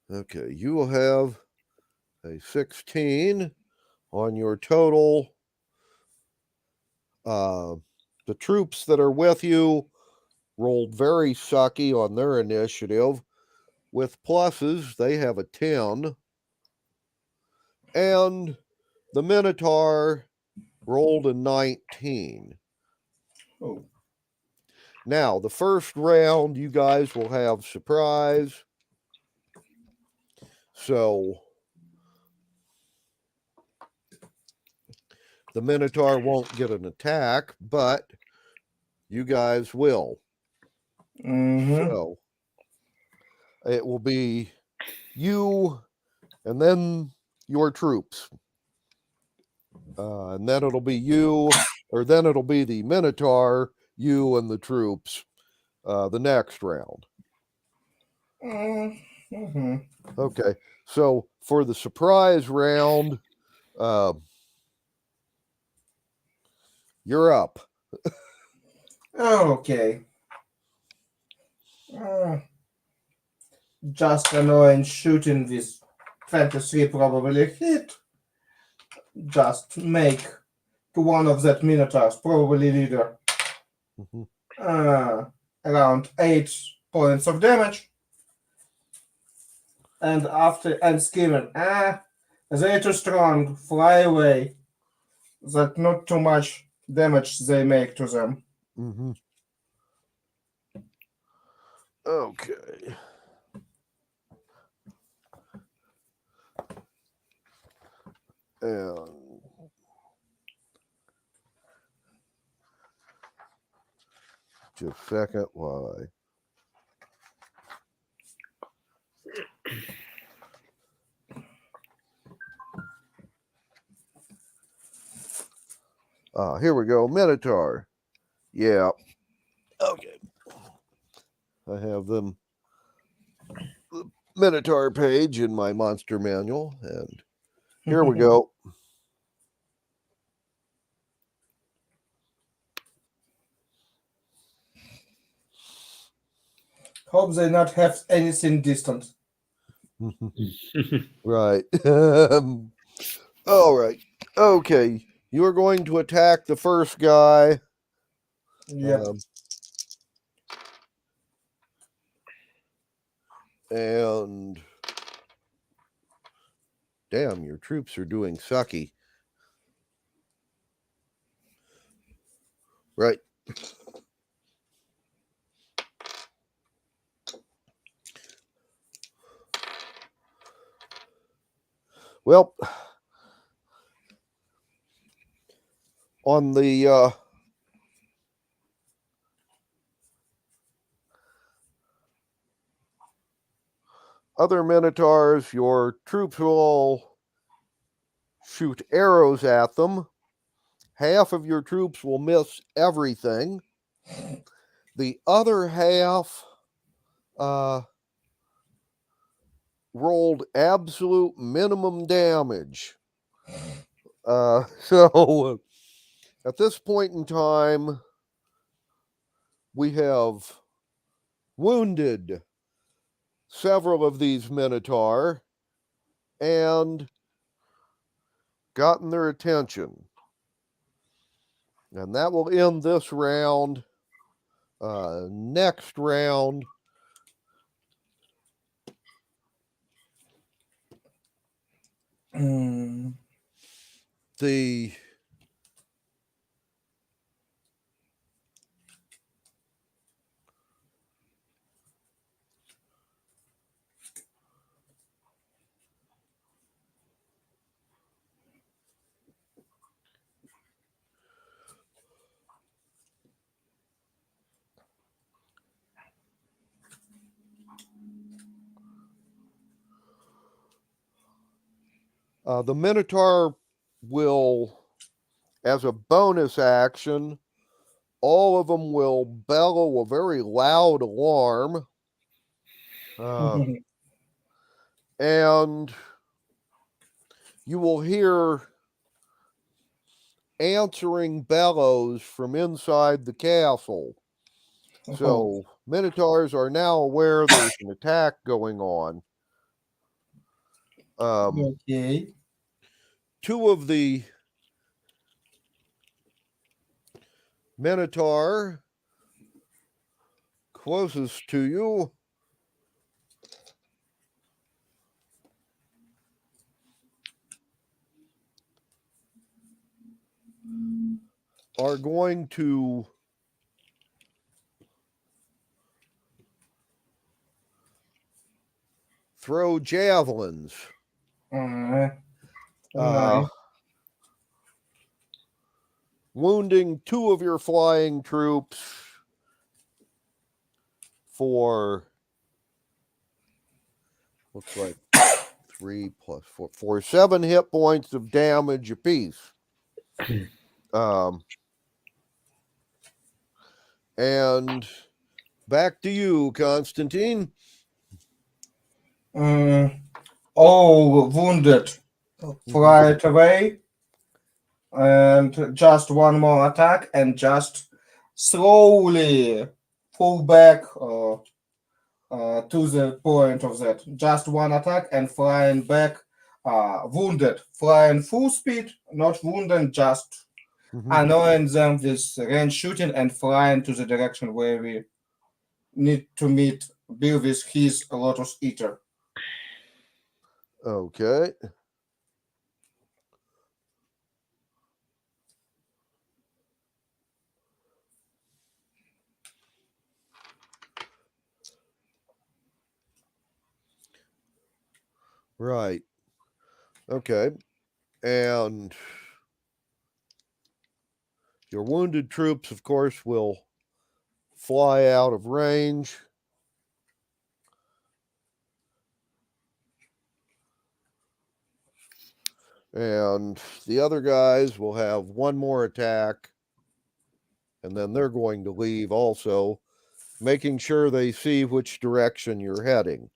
Okay, you will have a 16 on your total. The troops that are with you rolled very sucky on their initiative. With pluses, they have a 10. And the Minotaur rolled a 19. Oh. Now, the first round, you guys will have surprise. So, the Minotaur won't get an attack, but you guys will. Mm-hmm. So, it will be you and then your troops. And then it'll be you, or then it'll be the Minotaur, you and the troops the next round. Mm-hmm. Okay, so for the surprise round, you're up. Okay. Just annoying shooting this 23 probably hit. Just make to one of that Minotaurs, probably leader, around 8 points of damage. And after and screaming, they're too strong, fly away. That not too much damage they make to them. Mm-hmm. Okay. And just a second while here we go. Minotaur. Yeah. Okay. I have them the Minotaur page in my monster manual, and here we go. Hope they not have anything distant. Right. All right. Okay. You are going to attack the first guy. Yep. And damn, your troops are doing sucky. Right. Well, on the other Minotaurs, your troops will all shoot arrows at them. Half of your troops will miss everything. The other half rolled absolute minimum damage. So at this point in time, we have wounded several of these Minotaur and gotten their attention. And that will end this round. Next round, the Minotaur will, as a bonus action, all of them will bellow a very loud alarm. And you will hear answering bellows from inside the castle. So Minotaurs are now aware there's an attack going on. Okay. Two of the Minotaur closest to you are going to throw javelins. Nice. Wounding 2 of your flying troops for, looks like 3 plus 4, for 7 hit points of damage apiece. And back to you, Constantine. All wounded, fly it away, and just one more attack, and just slowly pull back to the point of that. Just one attack and flying back, wounded, flying full speed, not wounded, just annoying them with range shooting and flying to the direction where we need to meet Bill with his Lotus Eater. Okay. Right. Okay. And your wounded troops, of course, will fly out of range. And the other guys will have one more attack. And then they're going to leave also, making sure they see which direction you're heading.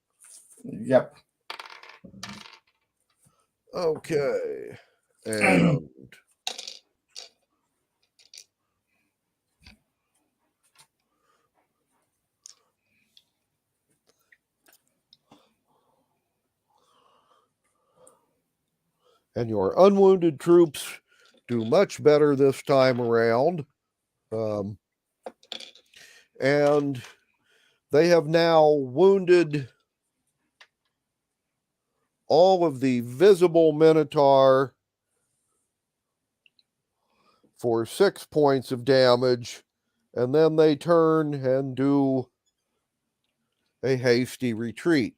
Yep. Okay. And your unwounded troops do much better this time around. And they have now wounded all of the visible Minotaur for 6 points of damage, and then they turn and do a hasty retreat.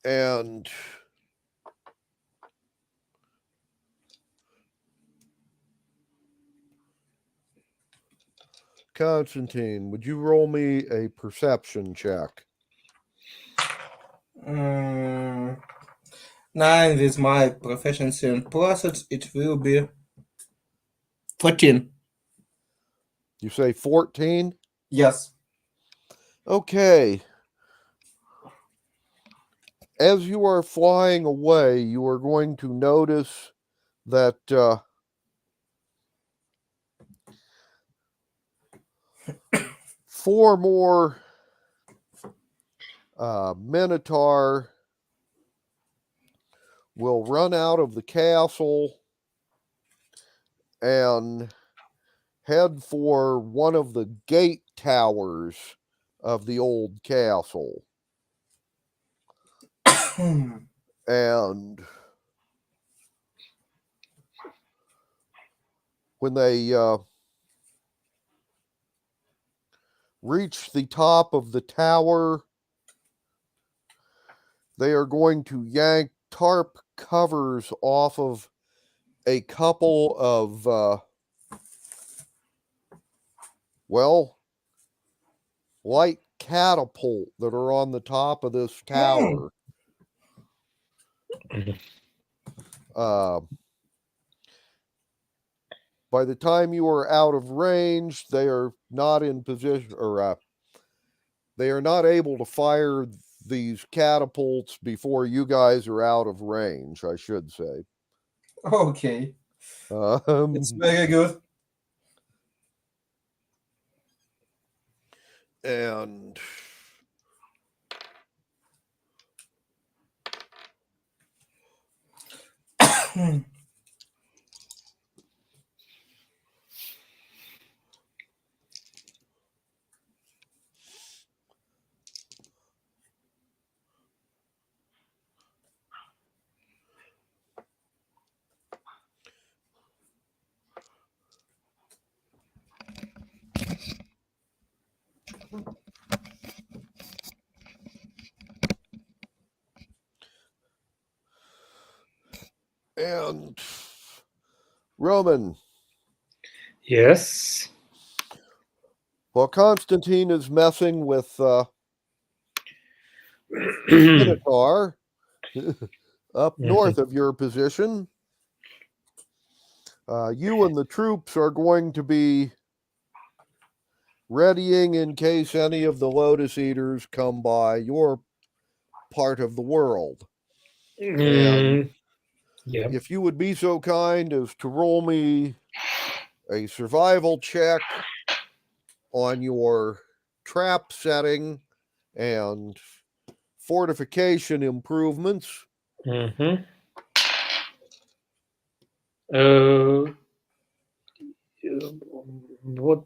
And Constantine, would you roll me a perception check? 9 with my proficiency in pluses, it will be 14. You say 14? Yes. Okay. As you are flying away, you are going to notice that 4 more Minotaur will run out of the castle and head for one of the gate towers of the old castle. And when they reach the top of the tower, they are going to yank tarp covers off of a couple of, light catapult that are on the top of this tower. By the time you are out of range, they are not in position, or they are not able to fire these catapults before you guys are out of range, I should say. Okay. It's very good. And And Roman, Yes. while Constantine is messing with Minotaur up north of your position, you and the troops are going to be readying in case any of the Lotus Eaters come by your part of the world. And Yeah. if you would be so kind as to roll me a survival check on your trap setting and fortification improvements. Mm-hmm. What?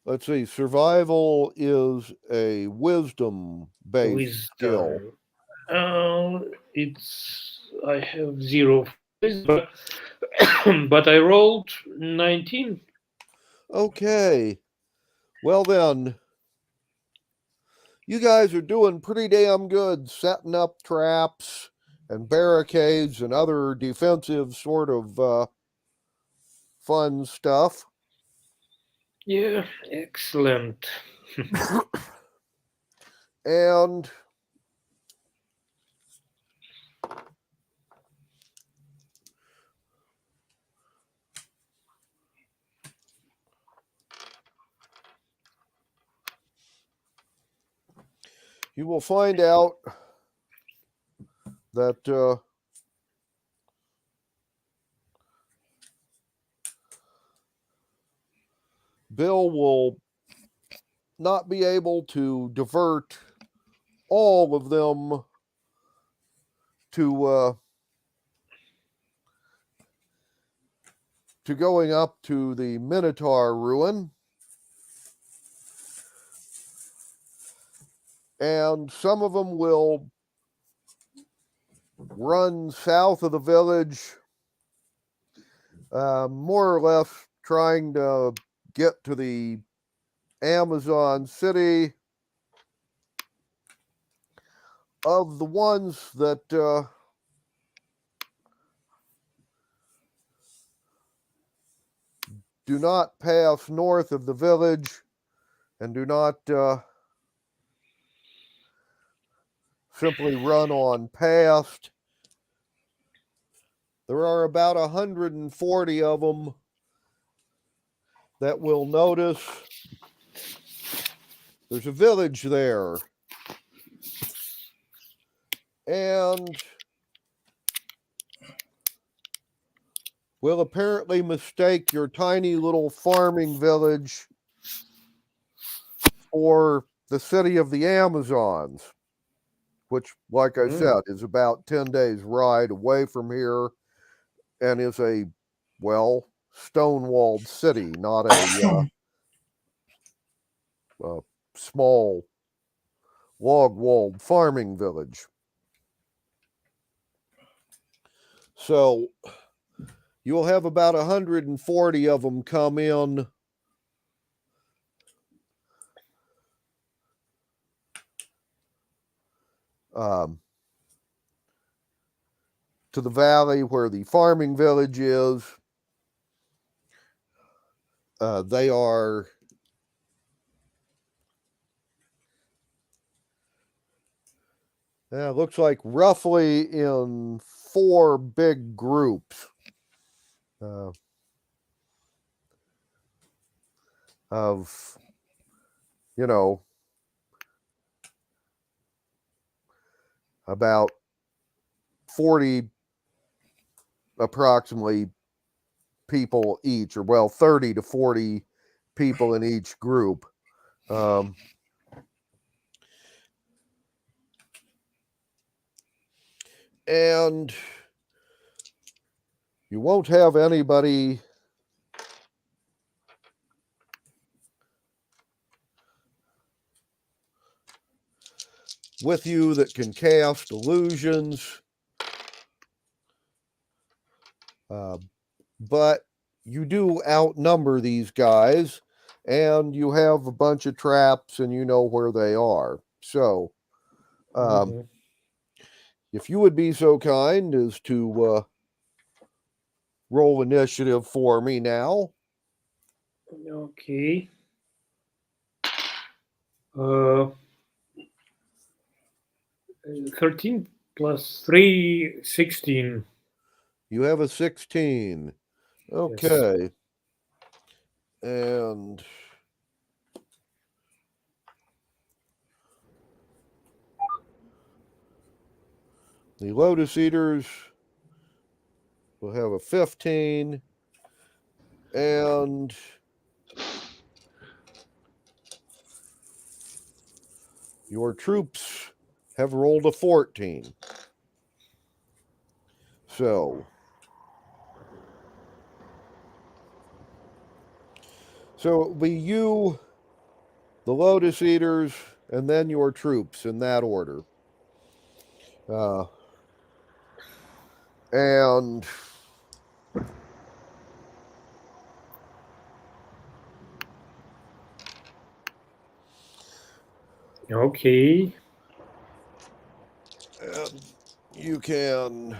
Let's see, survival is a wisdom-based skill. I have 0, but but I rolled 19. Okay. Well then, you guys are doing pretty damn good setting up traps and barricades and other defensive sort of fun stuff. Yeah, excellent. And you will find out that Bill will not be able to divert all of them to going up to the Minotaur ruin. And some of them will run south of the village, more or less trying to get to the Amazon city. Of the ones that do not pass north of the village and do not simply run on past, there are about 140 of them that will notice there's a village there, and will apparently mistake your tiny little farming village for the city of the Amazons, which, like I said, is about 10 days ride away from here and is a, well, stone-walled city, not a small log-walled farming village. So you'll have about 140 of them come in to the valley where the farming village is. They are looks like roughly in 4 big groups of, you know, about 40 approximately people each, or well, 30 to 40 people in each group. And you won't have anybody with you that can cast illusions, but you do outnumber these guys, and you have a bunch of traps and you know where they are. So if you would be so kind as to roll initiative for me now. Okay. 13 plus 3, 16. You have a 16. Okay. And the Lotus Eaters will have a 15. And your troops have rolled a 14. So it'll be you, the Lotus Eaters, and then your troops in that order. And Okay. you can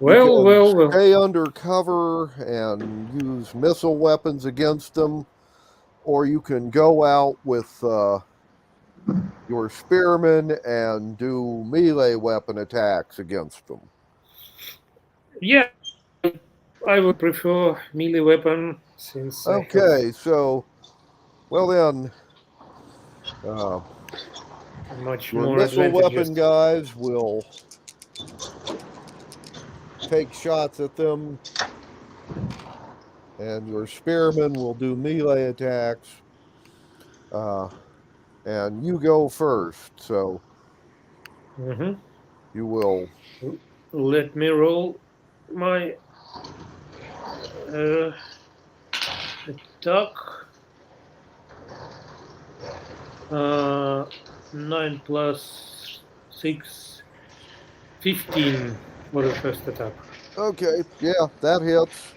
Well. stay under cover and use missile weapons against them, or you can go out with your spearmen and do melee weapon attacks against them. Yeah, I would prefer melee weapon since. Okay, so well then, Much your more missile advantageous. weapon guys will take shots at them, and your spearmen will do melee attacks. And you go first, so Mhm. you will. Let me roll my attack. 9 plus 6, 15 for the first attack. Okay, yeah, that hits.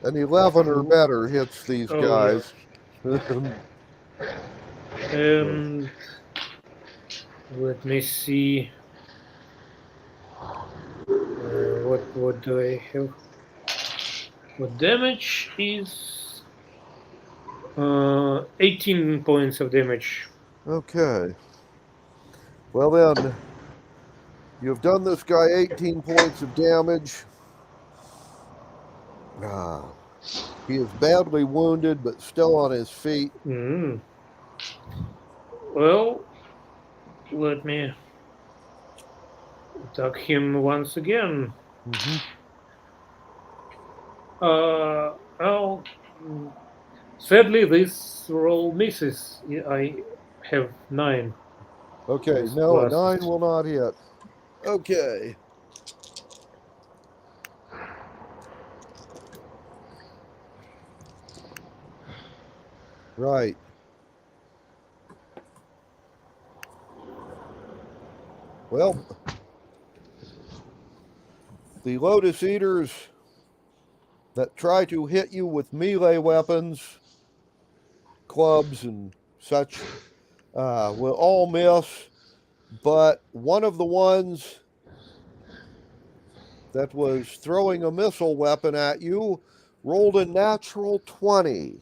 An 11 or better hits these Oh, guys. And let me see. What do I have? What damage is 18 points of damage. Okay. Well then, you've done this guy 18 points of damage. He is badly wounded, but still on his feet. Well, let me attack him once again. Well, sadly, this roll misses. I have 9. Okay, no, a 9 will not hit. Okay. Right. Well, the Lotus Eaters that try to hit you with melee weapons, clubs and such, will all miss, but one of the ones that was throwing a missile weapon at you rolled a natural 20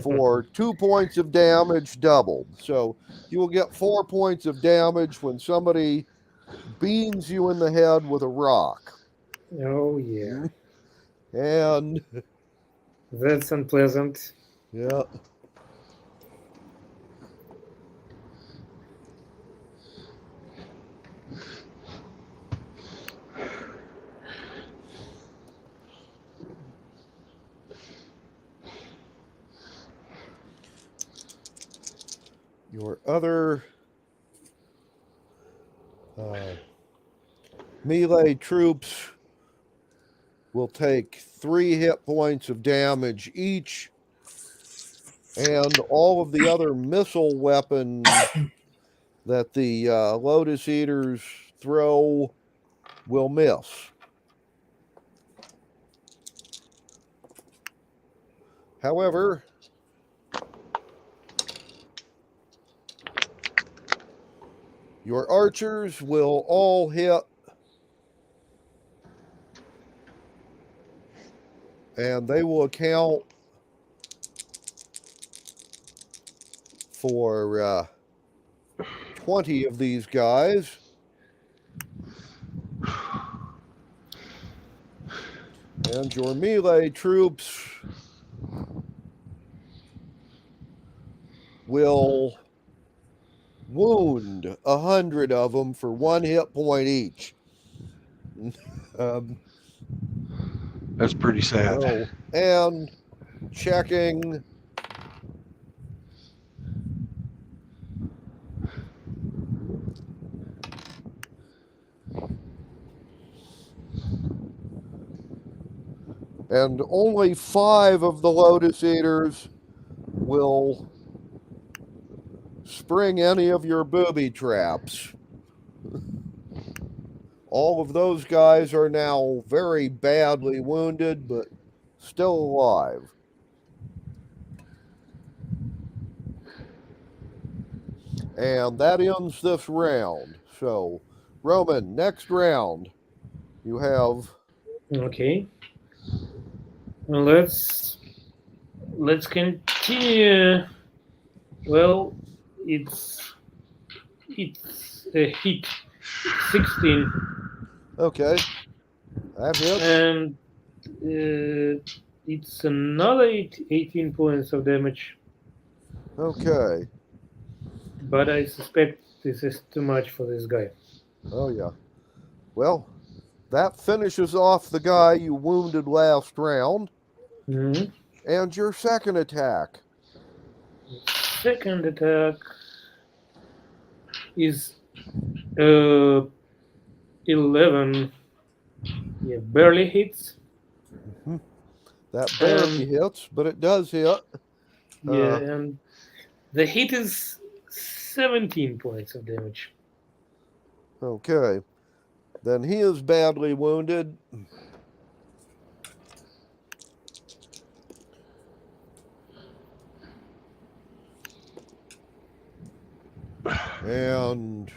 for 2 points of damage doubled. So you will get 4 points of damage when somebody beans you in the head with a rock. Oh, yeah. And that's unpleasant. Yeah. Your other melee troops will take 3 hit points of damage each, and all of the other missile weapons that the Lotus Eaters throw will miss. However, your archers will all hit, and they will account for 20 of these guys. And your melee troops will wound 100 of them for 1 hit point each. That's pretty sad. So, and checking and only 5 of the Lotus Eaters will spring any of your booby traps. All of those guys are now very badly wounded, but still alive. And that ends this round. So, Roman, next round, you have... Okay. Well, let's continue. Well, it's a hit, 16. Okay. That hits. And it's another 18 points of damage. Okay. But I suspect this is too much for this guy. Oh, yeah. Well, that finishes off the guy you wounded last round. Mm-hmm. And your second attack. Second attack is 11. Yeah, barely hits. Mm-hmm. That barely hits, but it does hit. Yeah, and the hit is 17 points of damage. Okay. Then he is badly wounded. And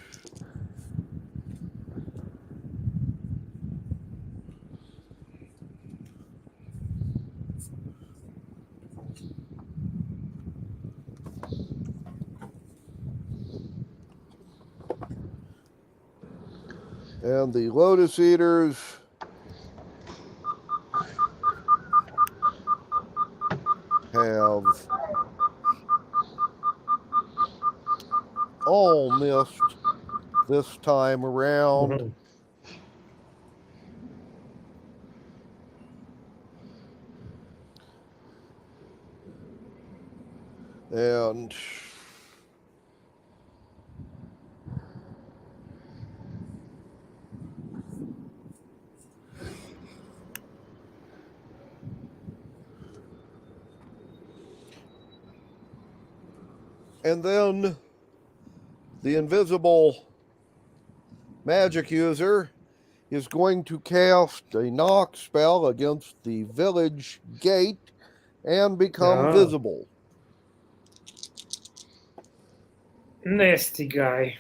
the Lotus Eaters have all missed this time around. And then the invisible magic user is going to cast a knock spell against the village gate and become visible. Nasty guy.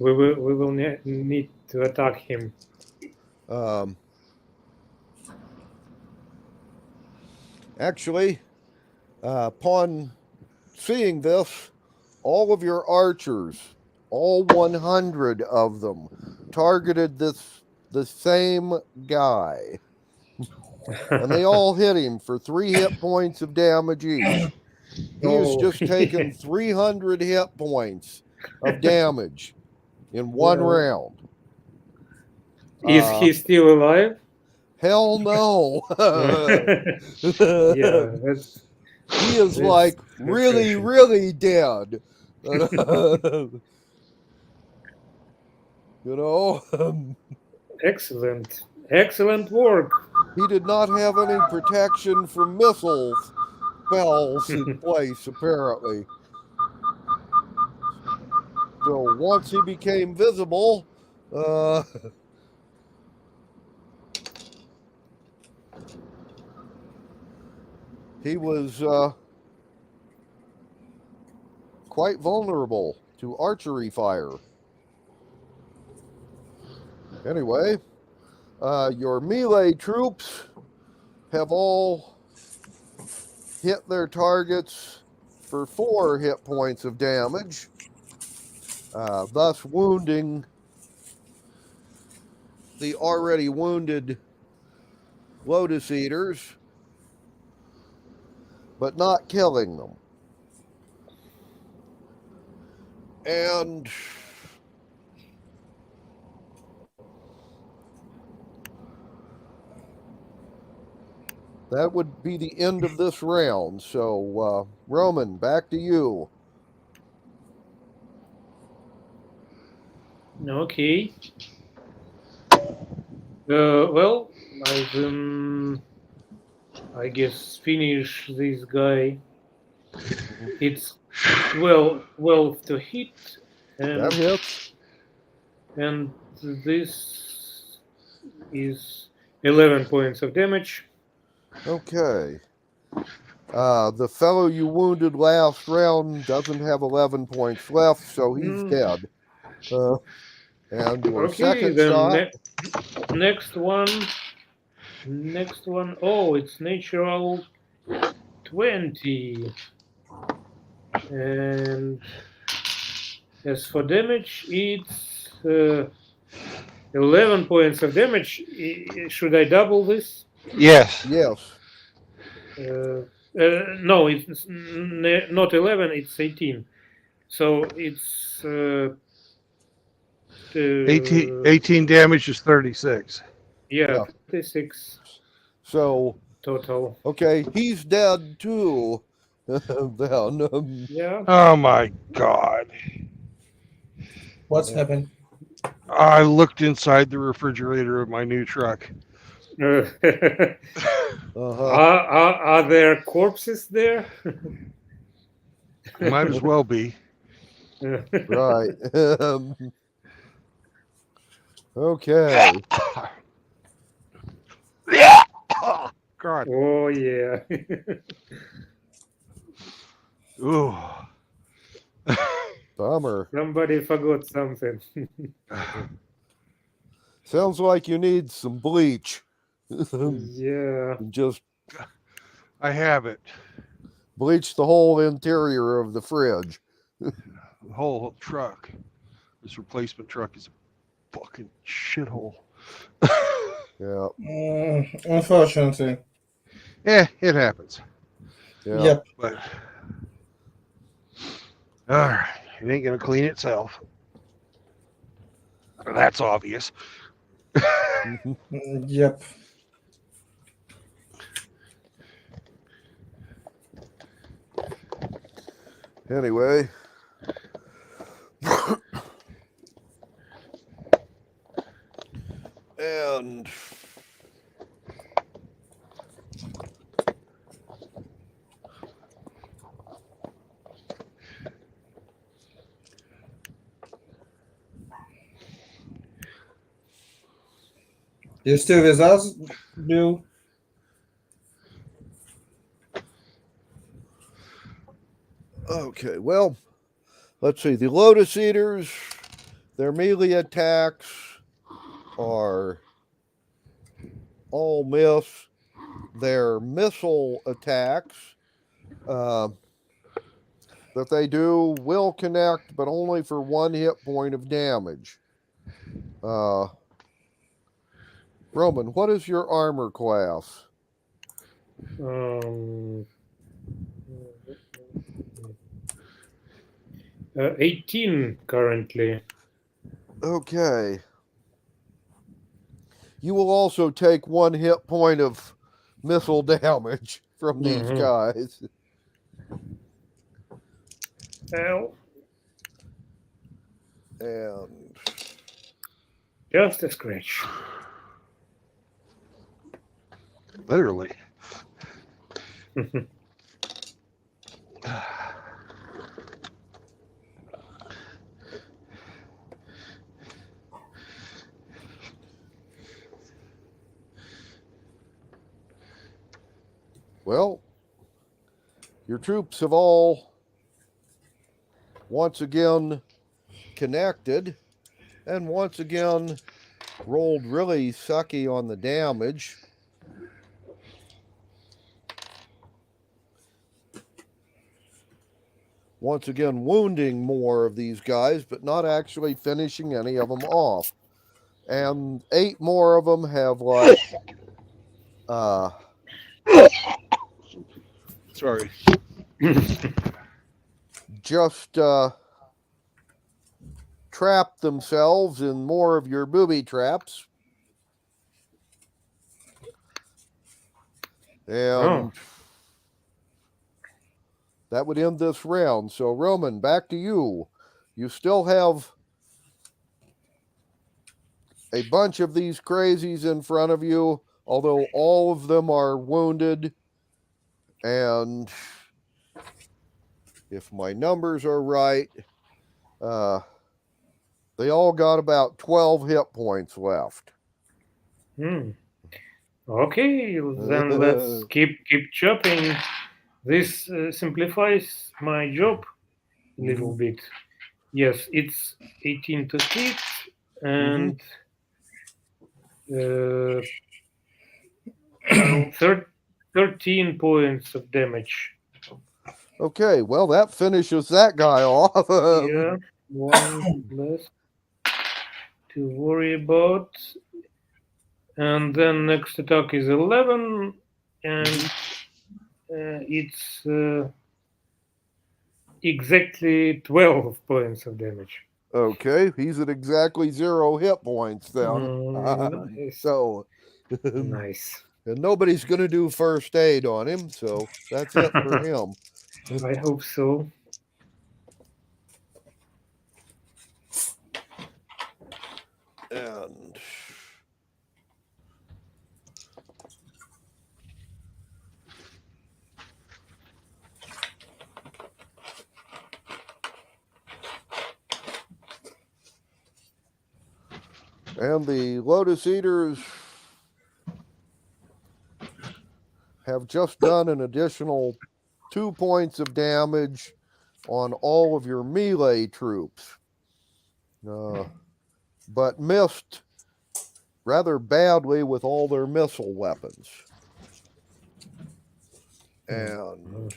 We will need to attack him. Actually, upon seeing this, all of your archers, all 100 of them, targeted the same guy. And they all hit him for 3 hit points of damage each. He's just taken 300 hit points of damage in one round. Is he still alive? Hell no. Yeah, he is like really, really dead. You know? Excellent work. He did not have any protection from missile spells in place, apparently. So once he became visible, he was quite vulnerable to archery fire. Anyway, your melee troops have all hit their targets for 4 hit points of damage, thus wounding the already wounded Lotus Eaters, but not killing them. And that would be the end of this round. So, Roman, back to you. Okay. Well, I guess finish this guy. It's 12 to hit, That hits. and this is 11 points of damage. Okay. The fellow you wounded last round doesn't have 11 points left, so he's dead. And your second then shot. Next one. Oh, it's natural 20. And as for damage, it's 11 points of damage. Should I double this? Yes. Yes. No, it's not 11, it's 18. So it's 18 damage is 36. Yeah, 36 So, total. okay, he's dead too. Then, Yeah. Oh my God. What's happened? I looked inside the refrigerator of my new truck. Are there corpses there? Might as well be. right. Okay. Oh, God. Oh yeah. Ooh. Bummer. Somebody forgot something. Sounds like you need some bleach. Yeah. Just I have it. bleach the whole interior of the fridge. The whole truck. This replacement truck is a fucking shithole. Yeah. Unfortunately. Yeah, it happens. Yeah. Yep. But all right, it ain't gonna clean itself. That's obvious. Yep. Anyway. And You still with us, Bill? okay, well, let's see. The Lotus Eaters, their melee attacks are all miss. Their missile attacks that they do will connect, but only for 1 hit point of damage. Roman, what is your armor class? 18 currently. Okay. You will also take 1 hit point of missile damage from these guys. Well, And just a scratch. Literally. well, Your troops have all once again connected and once again rolled really sucky on the damage. Once again wounding more of these guys, but not actually finishing any of them off. And 8 more of them have like Sorry. just trapped themselves in more of your booby traps. And that would end this round. So, Roman, back to you. You still have a bunch of these crazies in front of you, although all of them are wounded. And if my numbers are right, they all got about 12 hit points left. Okay, then let's keep chopping. This simplifies my job a little bit. Yes, it's 18 to hit and 13 points of damage. Okay, well, that finishes that guy off. Yeah, one less to worry about. And then next attack is 11, and it's exactly 12 points of damage. Okay, he's at exactly 0 hit points then. Nice. So, Nice. and nobody's going to do first aid on him, so that's it for him. I hope so. And the Lotus Eaters have just done an additional 2 points of damage on all of your melee troops, but missed rather badly with all their missile weapons. And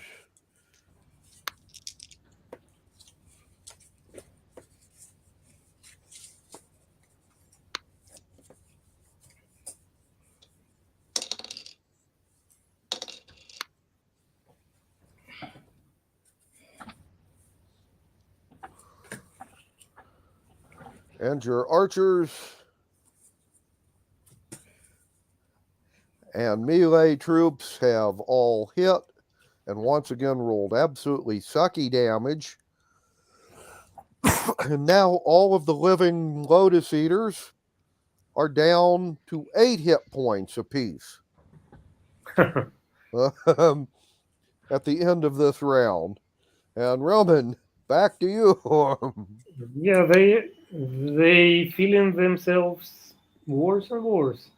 your archers and melee troops have all hit and once again rolled absolutely sucky damage. And now all of the living Lotus Eaters are down to 8 hit points apiece at the end of this round. And Roman, back to you. Yeah, they feeling themselves worse and worse.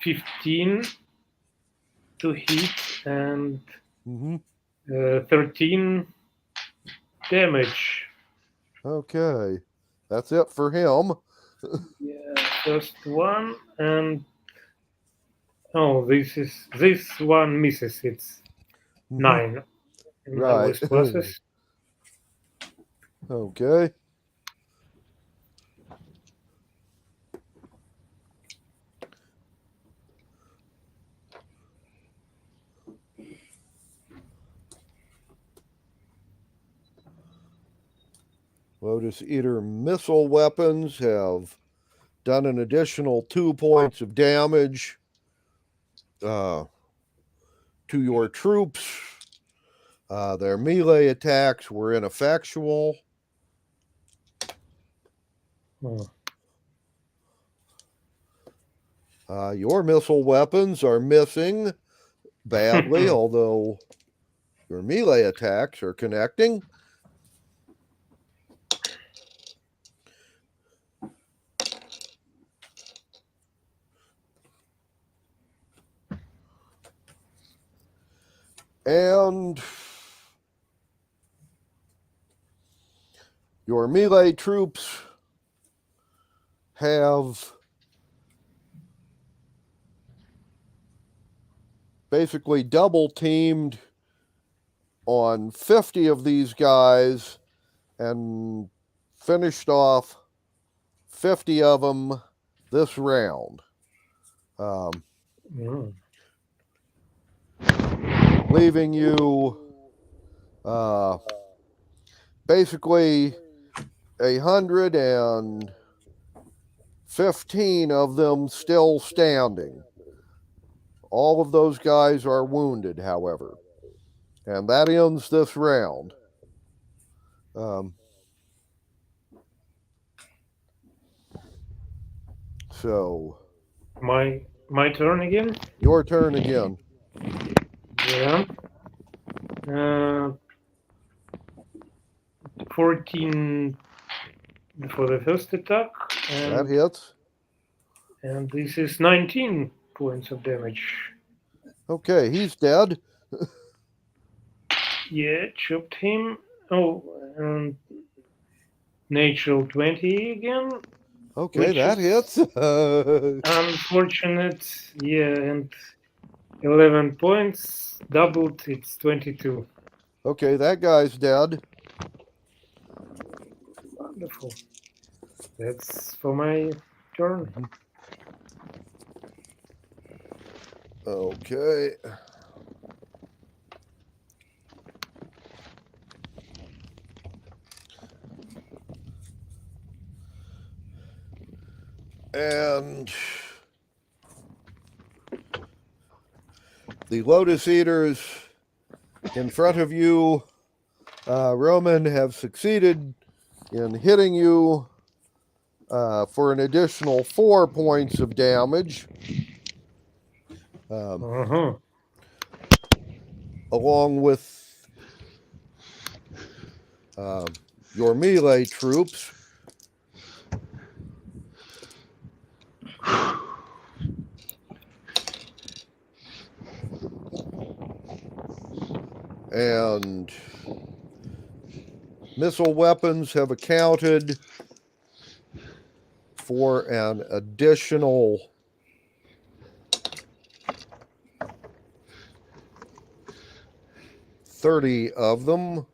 15 to hit and 13 damage. Okay, that's it for him. Yeah, first one, and this one misses. It's 9 in my lowest classes. Okay. Lotus Eater missile weapons have done an additional 2 points of damage to your troops. Their melee attacks were ineffectual. Your missile weapons are missing badly, although your melee attacks are connecting. And your melee troops have basically double teamed on 50 of these guys and finished off 50 of them this round. Mm. Leaving you basically 115 of them still standing. All of those guys are wounded, however. And that ends this round. So, My turn again. your turn again. Yeah. 14 for the first attack, That and, hits. and this is 19 points of damage. Okay, he's dead. Yeah, chopped him. Oh, and natural 20 again. Okay, Which that is- hits. Unfortunate. Yeah, and 11 points. Doubled, it's 22. Okay, that guy's dead. Wonderful. That's for my turn. Okay. And the Lotus Eaters in front of you, Roman, have succeeded in hitting you for an additional 4 points of damage. Along with your melee troops. And missile weapons have accounted for an additional 30 of them.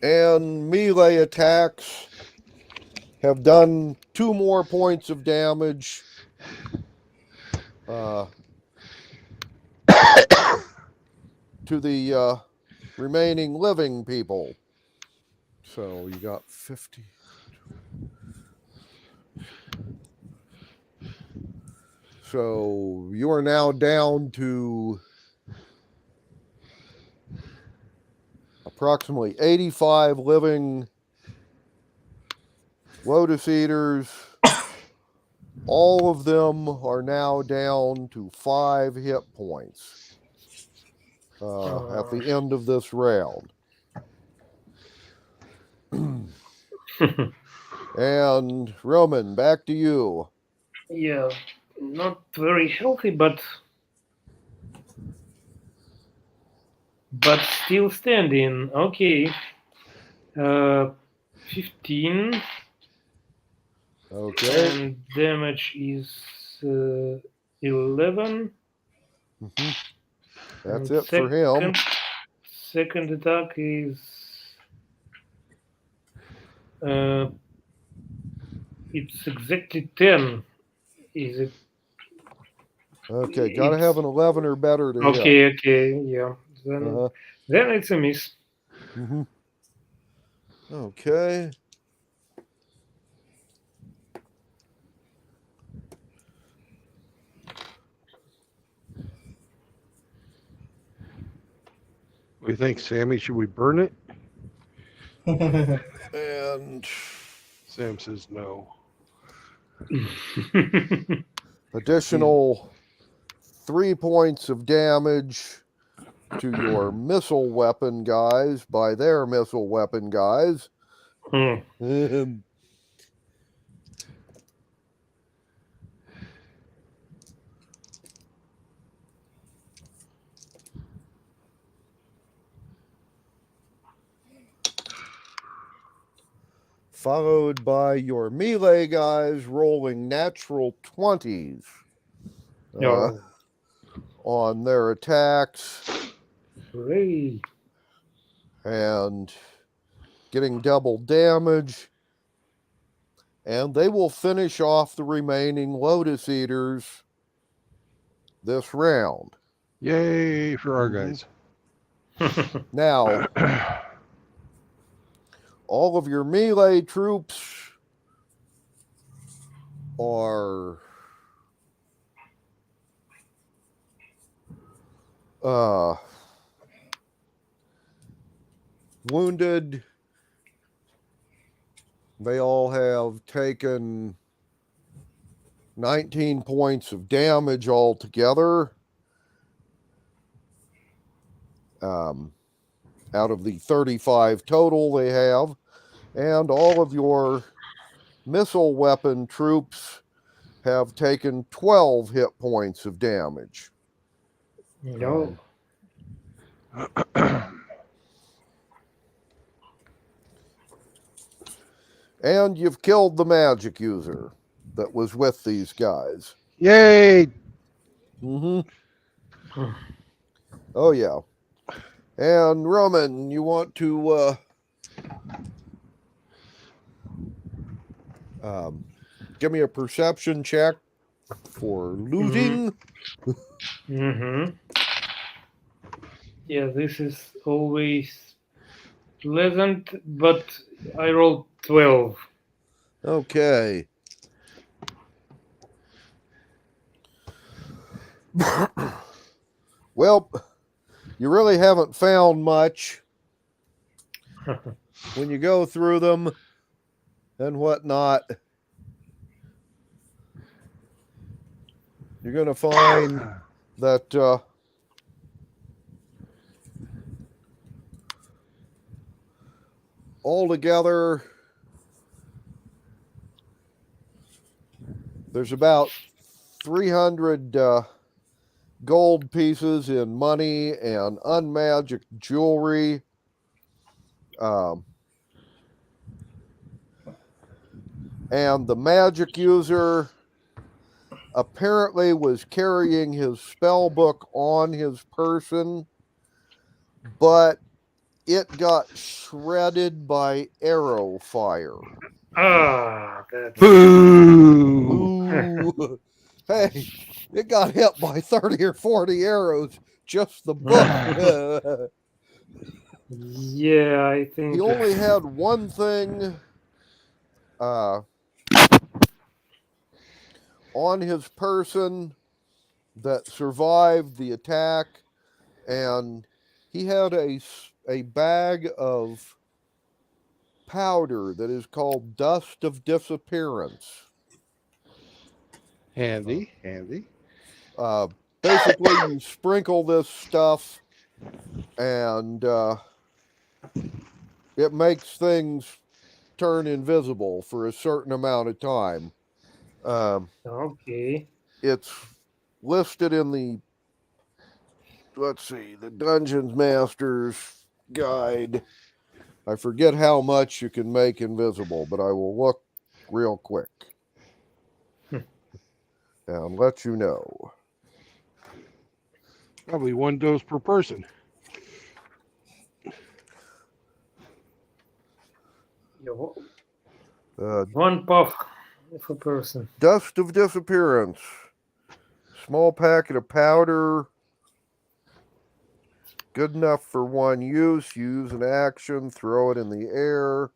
And melee attacks have done 2 more points of damage. To the remaining living people. So you got 50. So you are now down to approximately 85 living Lotus Eaters. All of them are now down to 5 hit points at the end of this round. And Roman, back to you. Yeah, not very healthy, but still standing. Okay. 15. Okay. And damage is 11. Mm-hmm. That's And it for him. Second attack is it's exactly 10. Is it? Okay, gotta have an 11 or better to hit. Okay, yeah. Then it's a miss. Mm-hmm. Okay. What do you think, Sammy? Should we burn it? And Sam says no. additional 3 points of damage to your missile weapon guys by their missile weapon guys. followed by your melee guys rolling natural 20s No. on their attacks Hooray. and getting double damage. And they will finish off the remaining Lotus Eaters this round. Yay for our guys. Now, all of your melee troops are wounded. They all have taken 19 points of damage altogether. Out of the 35 total they have. And all of your missile weapon troops have taken 12 hit points of damage. No. And you've killed the magic user that was with these guys. Yay! Mm-hmm. Oh, yeah. And Roman, you want to give me a perception check for looting? Mm-hmm. Yeah, this is always pleasant, but I rolled 12. Okay. Well, you really haven't found much when you go through them and whatnot. You're going to find that altogether there's about 300 gold pieces in money and unmagic jewelry. And the magic user apparently was carrying his spell book on his person, but it got shredded by arrow fire. Ah, that's... Boo! Ooh. Hey, it got hit by 30 or 40 arrows, just the book. Yeah, I think... He only had one thing on his person that survived the attack, and he had a bag of powder that is called Dust of Disappearance. Handy, handy. Basically, you sprinkle this stuff, and it makes things turn invisible for a certain amount of time. Okay. It's listed in the, let's see, the Dungeons Master's Guide. I forget how much you can make invisible, but I will look real quick and let you know. Probably one dose per person. One puff per person. Dust of Disappearance. Small packet of powder. Good enough for one use. Use an action. Throw it in the air.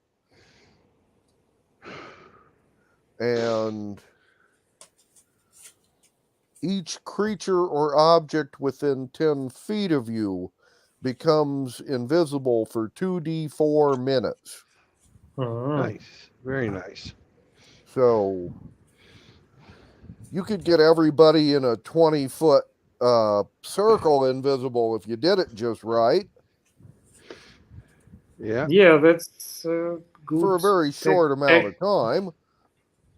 And each creature or object within 10 feet of you becomes invisible for 2d4 minutes. Nice. Very nice. So you could get everybody in a 20-foot circle invisible if you did it just right. Yeah. Yeah, that's good. For a very short amount of time.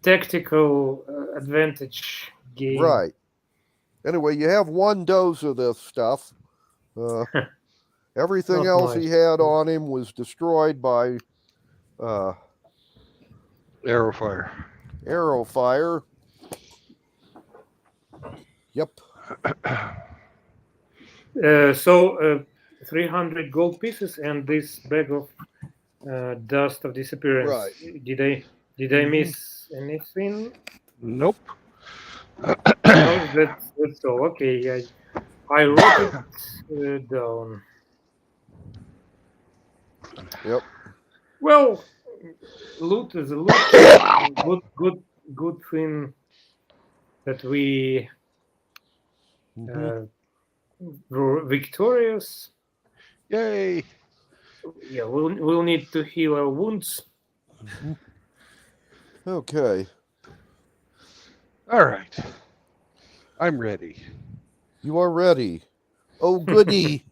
Tactical advantage game. Right. Anyway, you have one dose of this stuff. Everything Not else much. he had on him was destroyed by Arrow fire. Arrow fire. Yep. So 300 gold pieces and this bag of dust of disappearance. Right. Did I miss anything? Nope. No, that's all. Okay, I wrote it down. Yep. Well, loot is a loot. Good thing that we were victorious. Yay. Yeah, we'll need to heal our wounds. Okay. All right. I'm ready. You are ready. Oh, goody.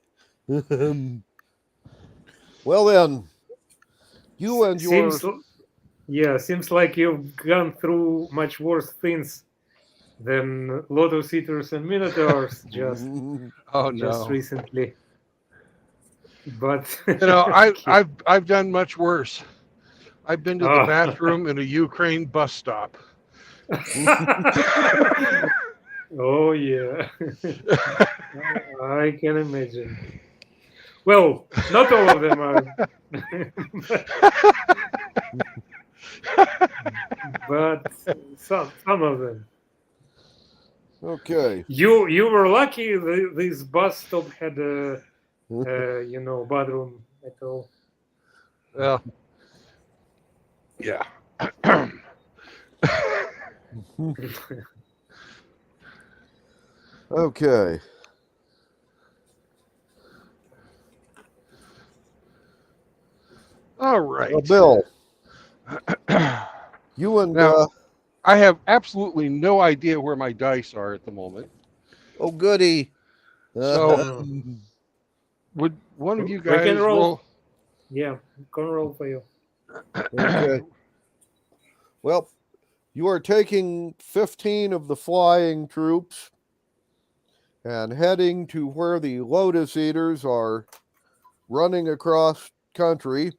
Well then, you and your Seems like you've gone through much worse things than Lotus Eaters and Minotaurs just Oh just no. recently. But You know, I've done much worse. I've been to the Oh. bathroom in a Ukraine bus stop. Oh yeah, I can imagine. Well, not all of them are, but some of them. Okay. You were lucky. This bus stop had a bathroom at all. Well, yeah. Okay. All right. Well, Bill, you and Now- I have absolutely no idea where my dice are at the moment. oh, goody. So- Would one of you We can guys roll. roll? Yeah, can roll for you. Okay. Well, you are taking 15 of the flying troops and heading to where the Lotus Eaters are running across country.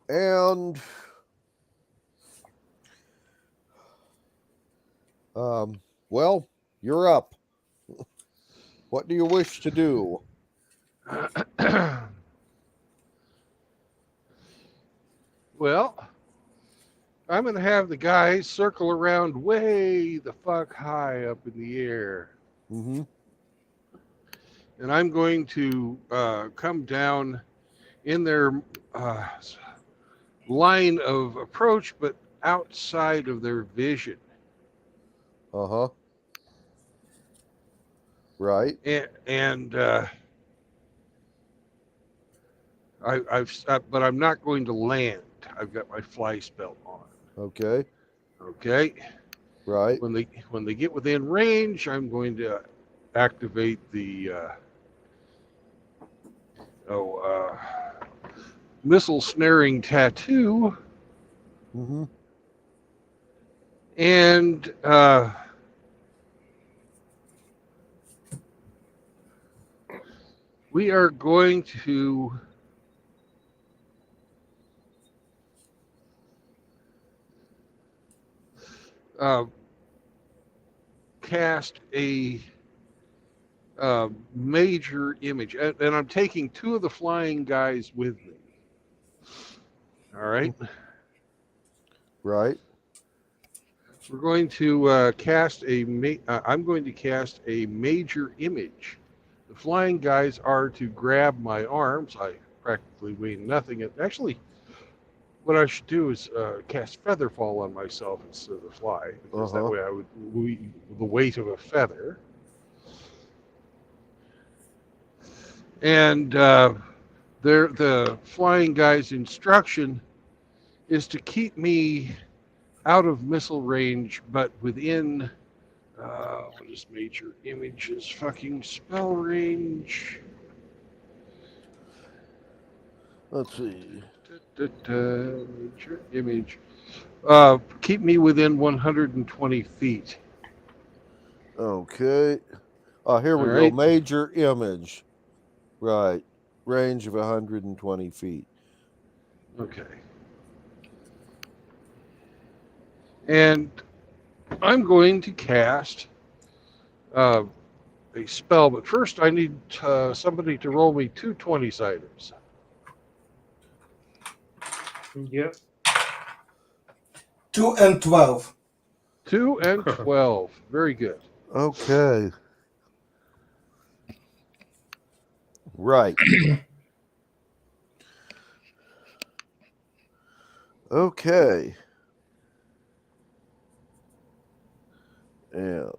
And well, you're up. What do you wish to do? Well, I'm going to have the guys circle around way the fuck high up in the air. Mm-hmm. And I'm going to come down in their line of approach, but outside of their vision. Uh-huh. Right. But I'm not going to land. I've got my fly spell on. Okay. Okay. Right. When they get within range, I'm going to activate the missile snaring tattoo, Mm-hmm. and we are going to cast a major image, and I'm taking two of the flying guys with me. All right. Right. We're going to cast I'm going to cast a major image. The flying guys are to grab my arms. I practically weigh nothing. Actually, what I should do is cast Featherfall on myself instead of the fly, because that way I would the weight of a feather. And the flying guy's instruction is to keep me out of missile range, but within what is major images fucking spell range? Let's see. Major image. Keep me within 120 feet. Okay. Here we All go. right. Major image. Right. Range of 120 feet. Okay. And I'm going to cast a spell, but first I need somebody to roll me two 20-siders. Yeah. 2 and 12. 2 and 12. Very good. Okay. Right. Okay. And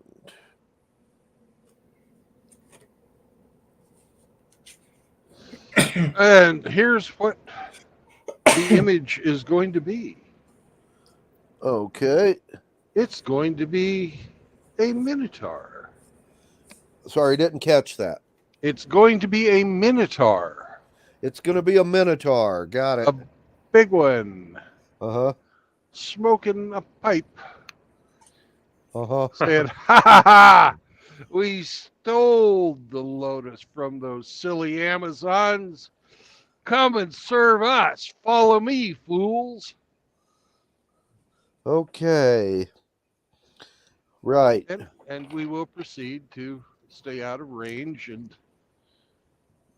And here's what the image is going to be. okay. It's going to be a minotaur. Sorry, didn't catch that. It's going to be a minotaur. It's going to be a minotaur. Got it. A big one. Uh-huh. Smoking a pipe. Uh-huh. Saying, ha ha ha! We stole the lotus from those silly Amazons. Come and serve us. Follow me, fools. Okay. Right. And we will proceed to stay out of range, and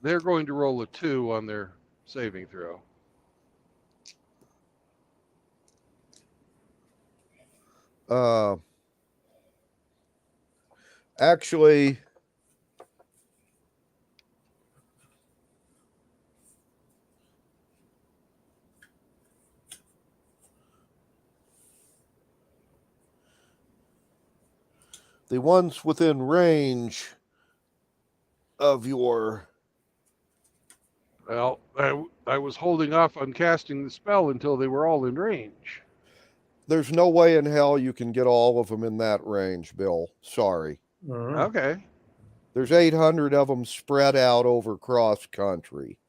they're going to roll a 2 on their saving throw. Actually, the ones within range of your... Well, I was holding off on casting the spell until they were all in range. There's no way in hell you can get all of them in that range, Bill. Sorry. Okay. There's 800 of them spread out over cross country.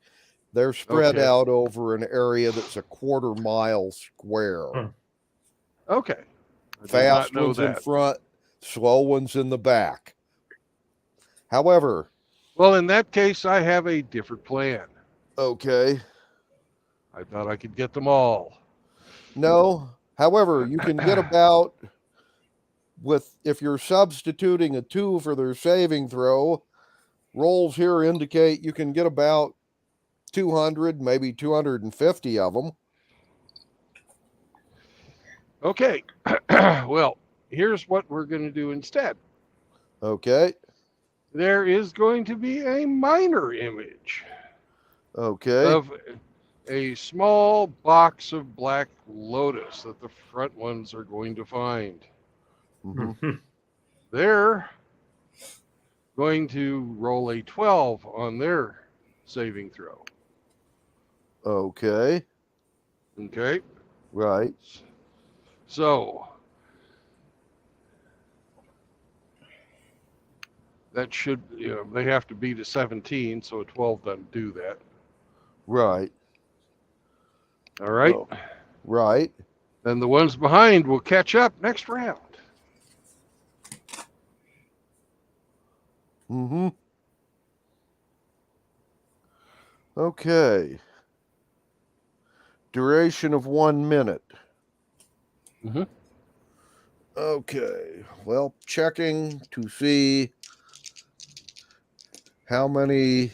They're spread Okay. out over an area that's a 1/4 mile square. Okay. I did Fast not know ones in that. front, slow ones in the back. However, Well, in that case, I have a different plan. okay. I thought I could get them all. No. However, you can get about, if you're substituting a 2 for their saving throw, rolls here indicate you can get about 200, maybe 250 of them. Okay. Well, here's what we're going to do instead. Okay. There is going to be a minor image Okay. of a small box of black lotus that the front ones are going to find. Mhm. They're going to roll a 12 on their saving throw. Okay. Okay. Right. So that should, they have to beat a 17, so a 12 doesn't do that. Right. All right. Oh. Right. Then the ones behind will catch up next round. Mm-hmm. Okay. Duration of 1 minute. Mhm. Okay. Well, checking to see how many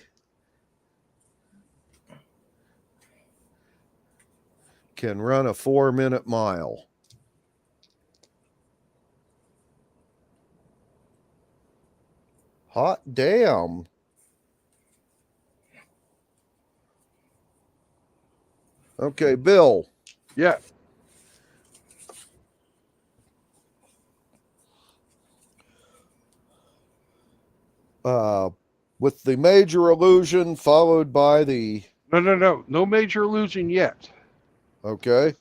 can run a 4-minute mile. Hot damn. Okay, Bill. Yeah. With the major illusion followed by the... No. No major illusion yet. Okay.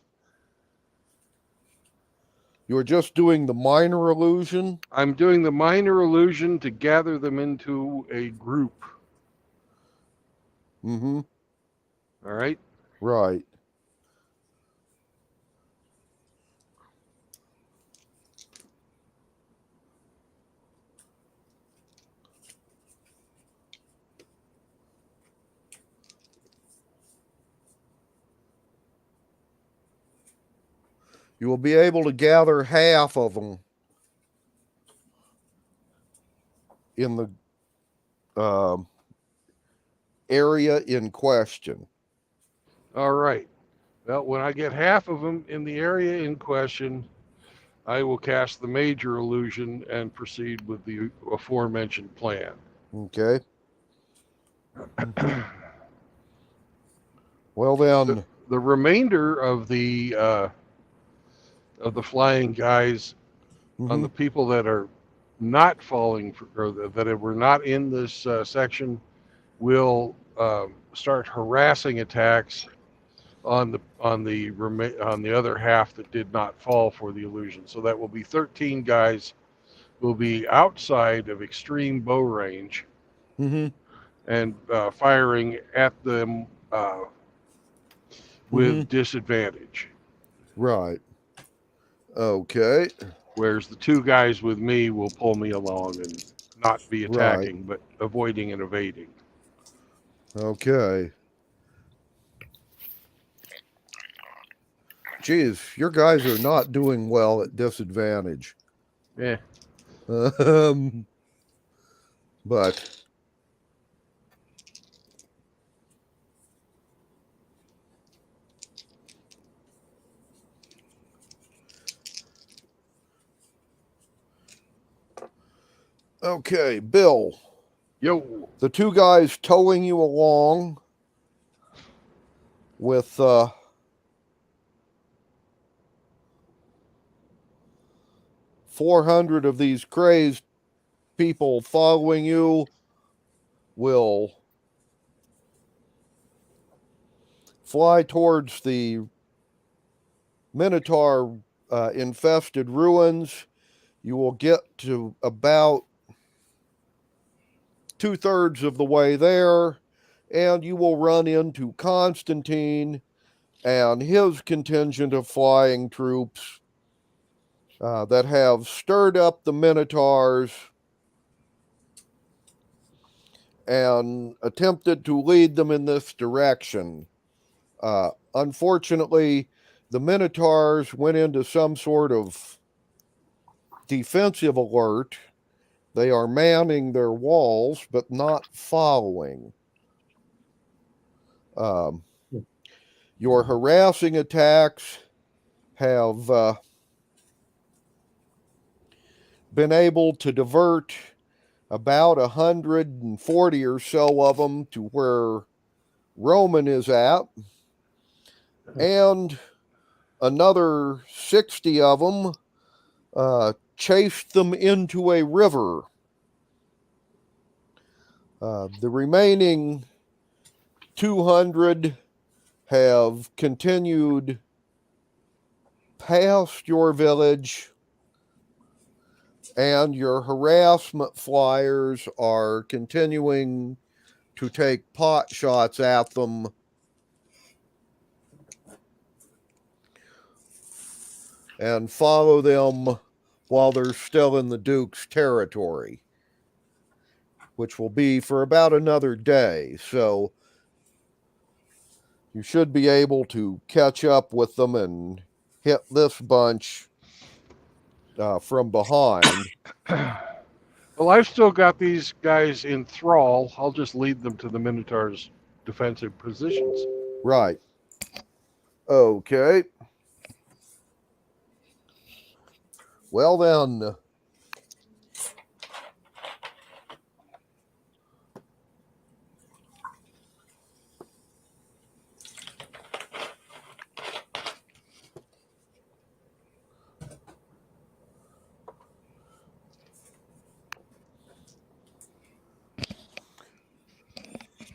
You're just doing the minor illusion? I'm doing the minor illusion to gather them into a group. Mm-hmm. All right. Right. You will be able to gather half of them in the area in question. All right. Well, when I get half of them in the area in question, I will cast the major illusion and proceed with the aforementioned plan. Okay. Well then, The remainder of the flying guys on the people that are not falling for, or that were not in this section will start harassing attacks on the other half that did not fall for the illusion. So that will be 13 guys will be outside of extreme bow range and firing at them with disadvantage. Right. Okay. Whereas the 2 guys with me will pull me along and not be attacking, but avoiding and evading. Okay. Geez, your guys are not doing well at disadvantage. Yeah. But okay, Bill. Yo. The 2 guys towing you along with 400 of these crazed people following you will fly towards the Minotaur infested ruins. You will get to about 2/3 of the way there, and you will run into Constantine and his contingent of flying troops that have stirred up the Minotaurs and attempted to lead them in this direction. Unfortunately, the Minotaurs went into some sort of defensive alert. They are manning their walls, but not following. Your harassing attacks have been able to divert about 140 or so of them to where Roman is at, and another 60 of them chased them into a river. The remaining 200 have continued past your village, and your harassment flyers are continuing to take pot shots at them. And follow them while they're still in the Duke's territory, which will be for about another day. So you should be able to catch up with them and hit this bunch from behind. Well, I've still got these guys in thrall. I'll just lead them to the Minotaur's defensive positions. Right. Okay. Well then,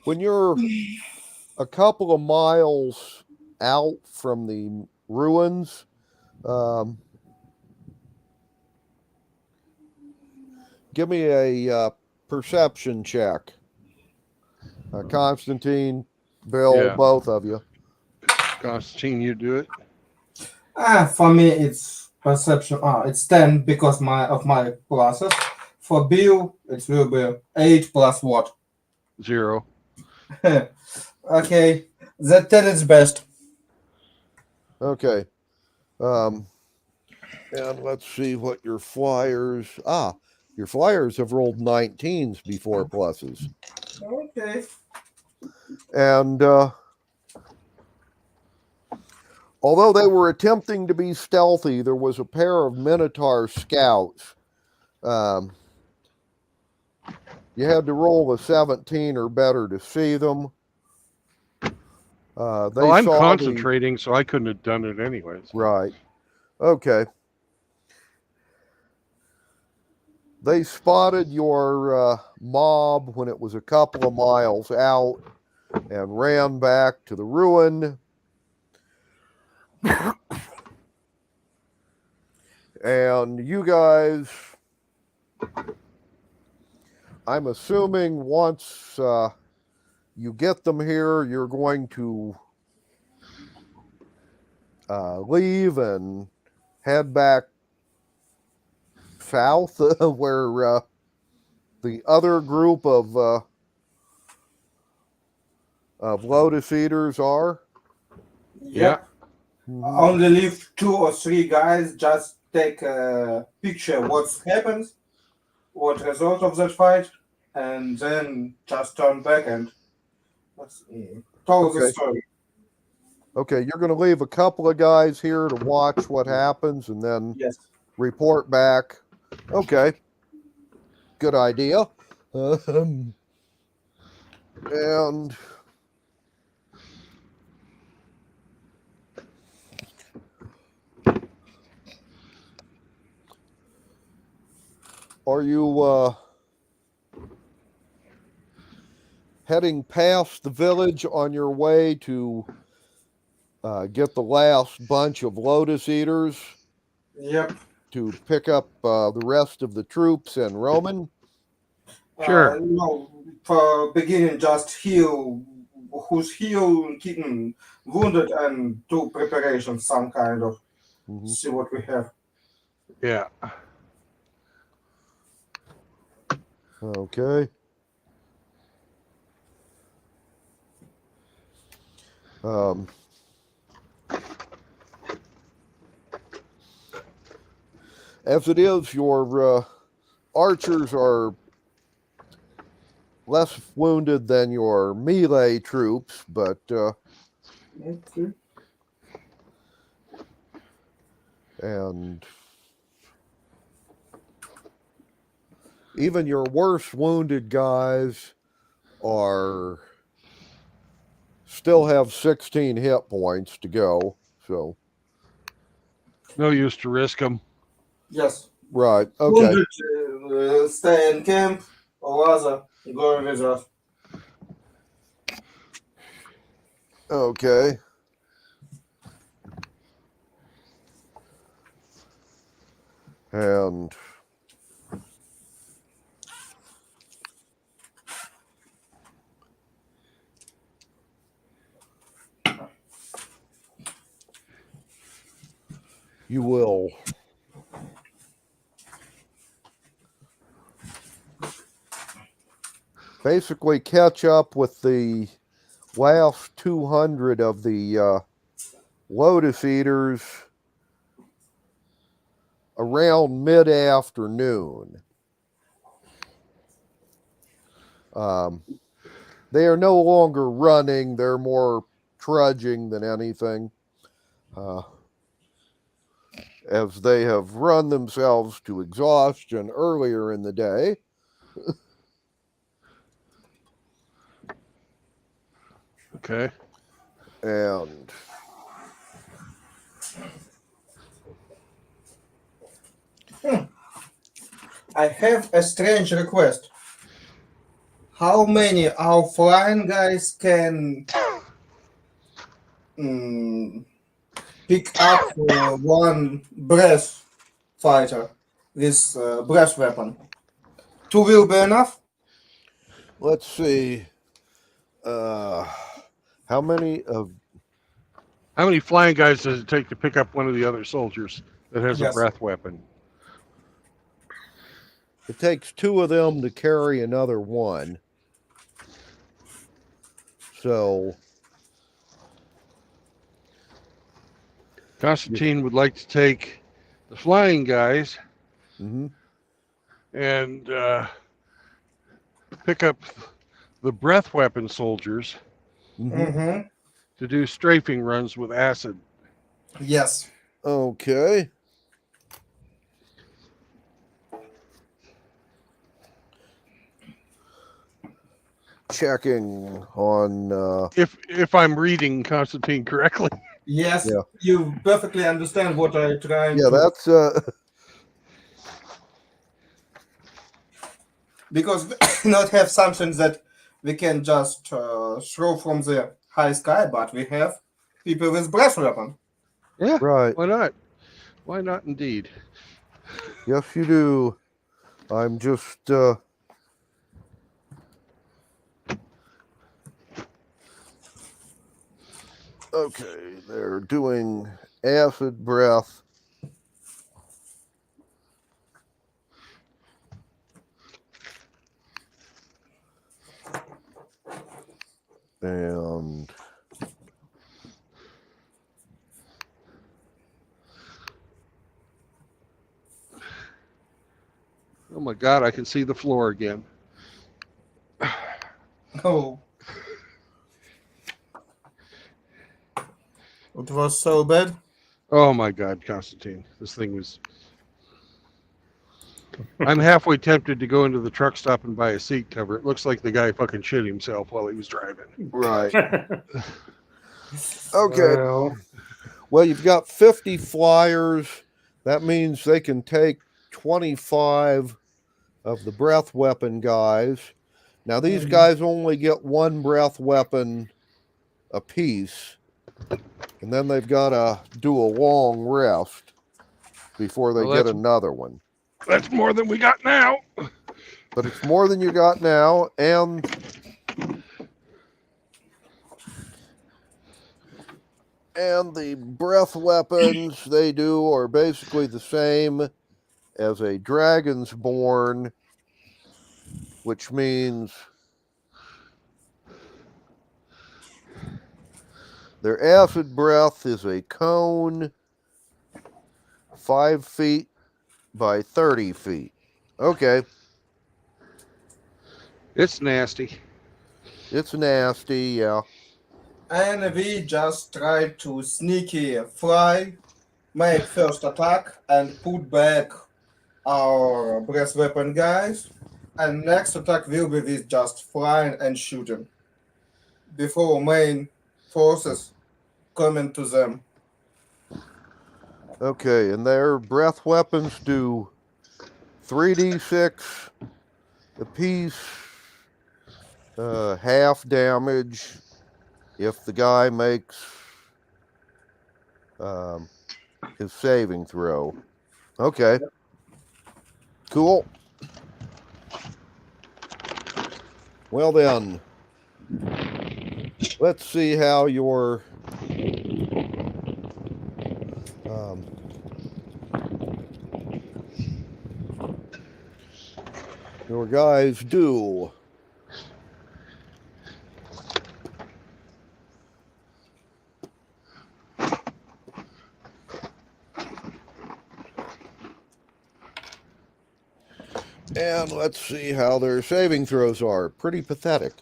when you're a couple of miles out from the ruins, give me a perception check. Constantine, Bill, both of you. Constantine, you do it. For me, it's perception. It's 10 because of my pluses. For Bill, it will be 8 plus what? 0. Okay, that 10 is best. Okay. And let's see what your flyers. Your flyers have rolled 19s before pluses. Okay. And although they were attempting to be stealthy, there was a pair of Minotaur scouts. You had to roll a 17 or better to see them. Well, I'm concentrating, so I couldn't have done it anyways. Right. Okay. They spotted your mob when it was a couple of miles out and ran back to the ruin. And you guys, I'm assuming once you get them here, you're going to leave and head back south where the other group of Lotus Eaters are. Yeah. Only leave 2 or 3 guys. Just take a picture what happens, what result of that fight, and then just turn back and tell the Okay. story. Okay, you're going to leave a couple of guys here to watch what happens and then Yes. report back. Okay. Good idea. And are you heading past the village on your way to get the last bunch of Lotus Eaters Yep. to pick up the rest of the troops and Roman? Sure. No, for beginning, just heal who's wounded, and do preparation, some kind of see what we have. Yeah. Okay. As it is, your archers are less wounded than your melee troops, but Okay. and even your worst wounded guys are still have 16 hit points to go. So No use to risk them. Yes. right, okay. Wounded, stay in camp, or rather go with us. Okay. And you will basically catch up with the last 200 of the Lotus Eaters around mid-afternoon. They are no longer running, they're more trudging than anything, as they have run themselves to exhaustion earlier in the day. Okay. And I have a strange request. How many our flying guys can pick up one breath fighter with breath weapon? 2 will be enough? let's see. How many flying guys does it take to pick up one of the other soldiers that has Yes. a breath weapon? it takes 2 of them to carry another one. So Constantine would like to take the flying guys Mm-hmm. and pick up the breath weapon soldiers Mm-hmm. Mm-hmm. to do strafing runs with acid. Yes. Okay. Checking on. If I'm reading Constantine correctly. Yes. Yeah. You perfectly understand what I'm trying Yeah, to. that's. Because we not have something that we can just throw from the high sky, but we have people with breath weapon. Yeah. Right. Why not? Why not indeed? Yes, you do. I'm just. Okay, they're doing acid breath. And Oh my God, I can see the floor again. Oh. It was so bad. Oh my God, Constantine. This thing was. I'm halfway tempted to go into the truck stop and buy a seat cover. It looks like the guy fucking shit himself while he was driving. right. Okay. Well, Well, you've got 50 flyers. That means they can take 25 of the breath weapon guys. Now, these guys only get one breath weapon apiece, and then they've got to do a long rest before they Well, get that's- another one. That's more than we got now. But it's more than you got now, and the breath weapons they do are basically the same as a Dragon's Born, which means their acid breath is a cone 5 feet by 30 feet. Okay, It's nasty. it's nasty, yeah. And we just try to sneaky fly, make first attack, and put back our breath weapon guys. And next attack will be with just flying and shooting before main forces coming to them. Okay, and their breath weapons do 3d6 apiece, half damage if the guy makes his saving throw. Okay. Cool. Well then, let's see how your guys do. And let's see how their saving throws are. Pretty pathetic.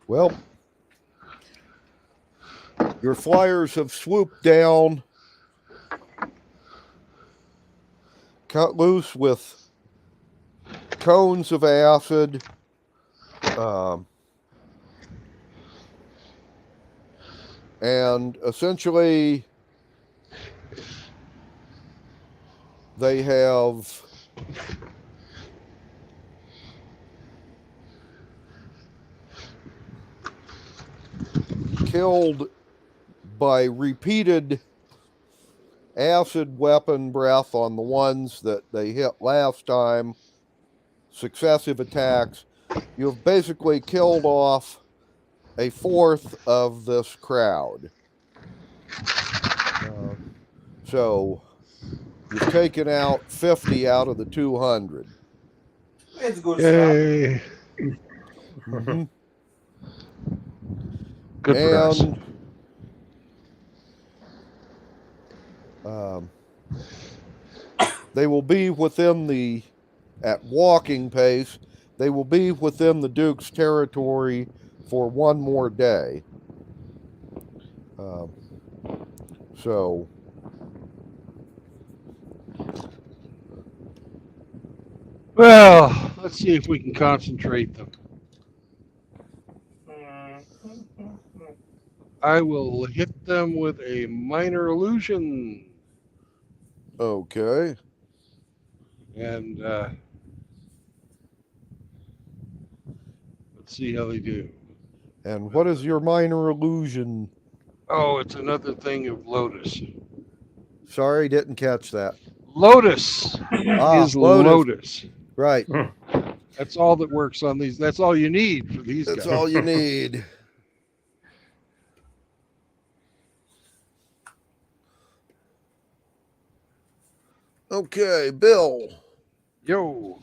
Well, your flyers have swooped down, cut loose with cones of acid, and essentially they have killed by repeated acid weapon breath on the ones that they hit last time successive attacks, you've basically killed off a fourth of this crowd. So you've taken out 50 out of the 200. It's good stuff. Yay. Mhm. Good for us. And they will be within at walking pace, they will be within the Duke's territory for one more day. So Well, let's see if we can concentrate them. I will hit them with a minor illusion. okay. And let's see how they do. And what is your minor illusion? Oh, it's another thing of Lotus. Sorry, didn't catch that. Lotus is Lotus. Lotus. Right. That's all that works on these. That's all you need for these That's guys. all you need. Okay, Bill. Yo.